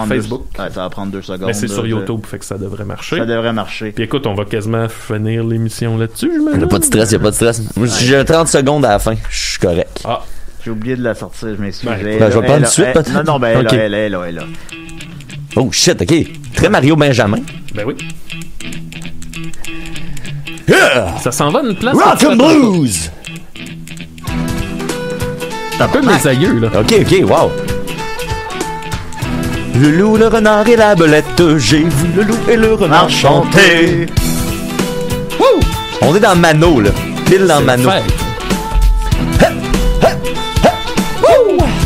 Facebook. Ça va prendre 2 secondes. Mais c'est sur YouTube, fait que ça devrait marcher. Ça devrait marcher. Puis écoute, on va quasiment finir l'émission là-dessus. Il n'y a pas de stress, J'ai 30 secondes à la fin. Je suis correct. Ah. J'ai oublié de la sortir, je m'excuse. Je vais le prendre tout de suite, peut-être. Non, ben elle est là. Oh shit, ok. Très Mario Benjamin. Ben oui. Ça s'en va une place. Rock and blues! C'est un peu mes aïeux, là. Ok, wow. Le loup, le renard et la belette, j'ai vu le loup et le renard chanter. Wouh! On est dans Mano, là. Pile dans Mano.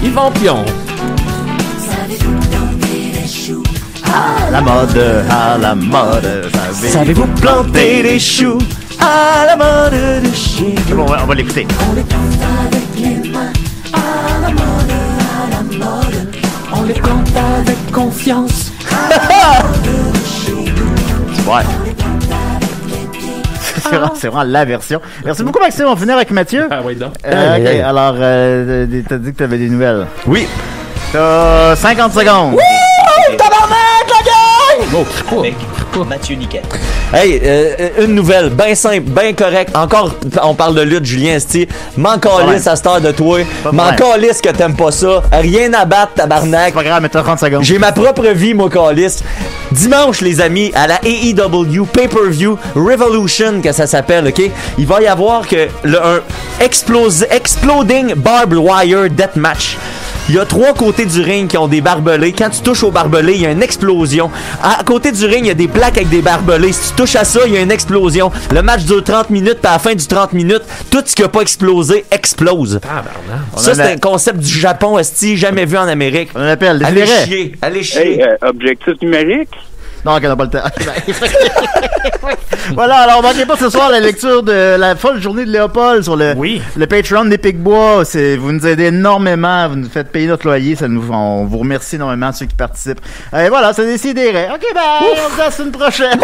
Yvan Pion. À la mode, savez-vous planter des choux? À la mode de chez nous. Bon, on va l'écouter. On les plante avec les mains. À la mode, on les plante avec confiance. Ouais. C'est vraiment la version. Merci beaucoup, Maxime. On va finir avec Mathieu. Ah oui, donc. Okay. Alors, t'as dit que t'avais des nouvelles. Oui. T'as 50 secondes. Wouh! Tabarnak, la gang! Avec Mathieu Niquette. Hey, une nouvelle, bien simple, bien correcte. Encore, on parle de lutte, Julien Esti. M'en calisse à cette heure de toi. M'en calisse que t'aimes pas ça. Rien à battre, tabarnak. C'est pas grave, mais t'as 30 secondes. J'ai ma propre vie, moi, calisse. Dimanche, les amis, à la AEW Pay-Per-View Revolution, que ça s'appelle, OK? Il va y avoir un Exploding Barbed Wire Deathmatch. Il y a 3 côtés du ring qui ont des barbelés. Quand tu touches au barbelé, il y a une explosion. À côté du ring, il y a des plaques avec des barbelés. Si tu touches à ça, il y a une explosion. Le match dure 30 minutes, puis à la fin du 30 minutes, tout ce qui n'a pas explosé explose. Ça, c'est un concept du Japon, esti, jamais vu en Amérique. On l'appelle. Allez chier. Allez chier. Hey, objectif numérique? Non, on n'a pas le temps. Voilà, alors manquez pas ce soir la lecture de la folle journée de Léopold sur le Patreon des Picbois. Vous nous aidez énormément, vous nous faites payer notre loyer, on vous remercie énormément ceux qui participent. Et voilà, c'est décidé. OK, bye, on se dit à la semaine prochaine.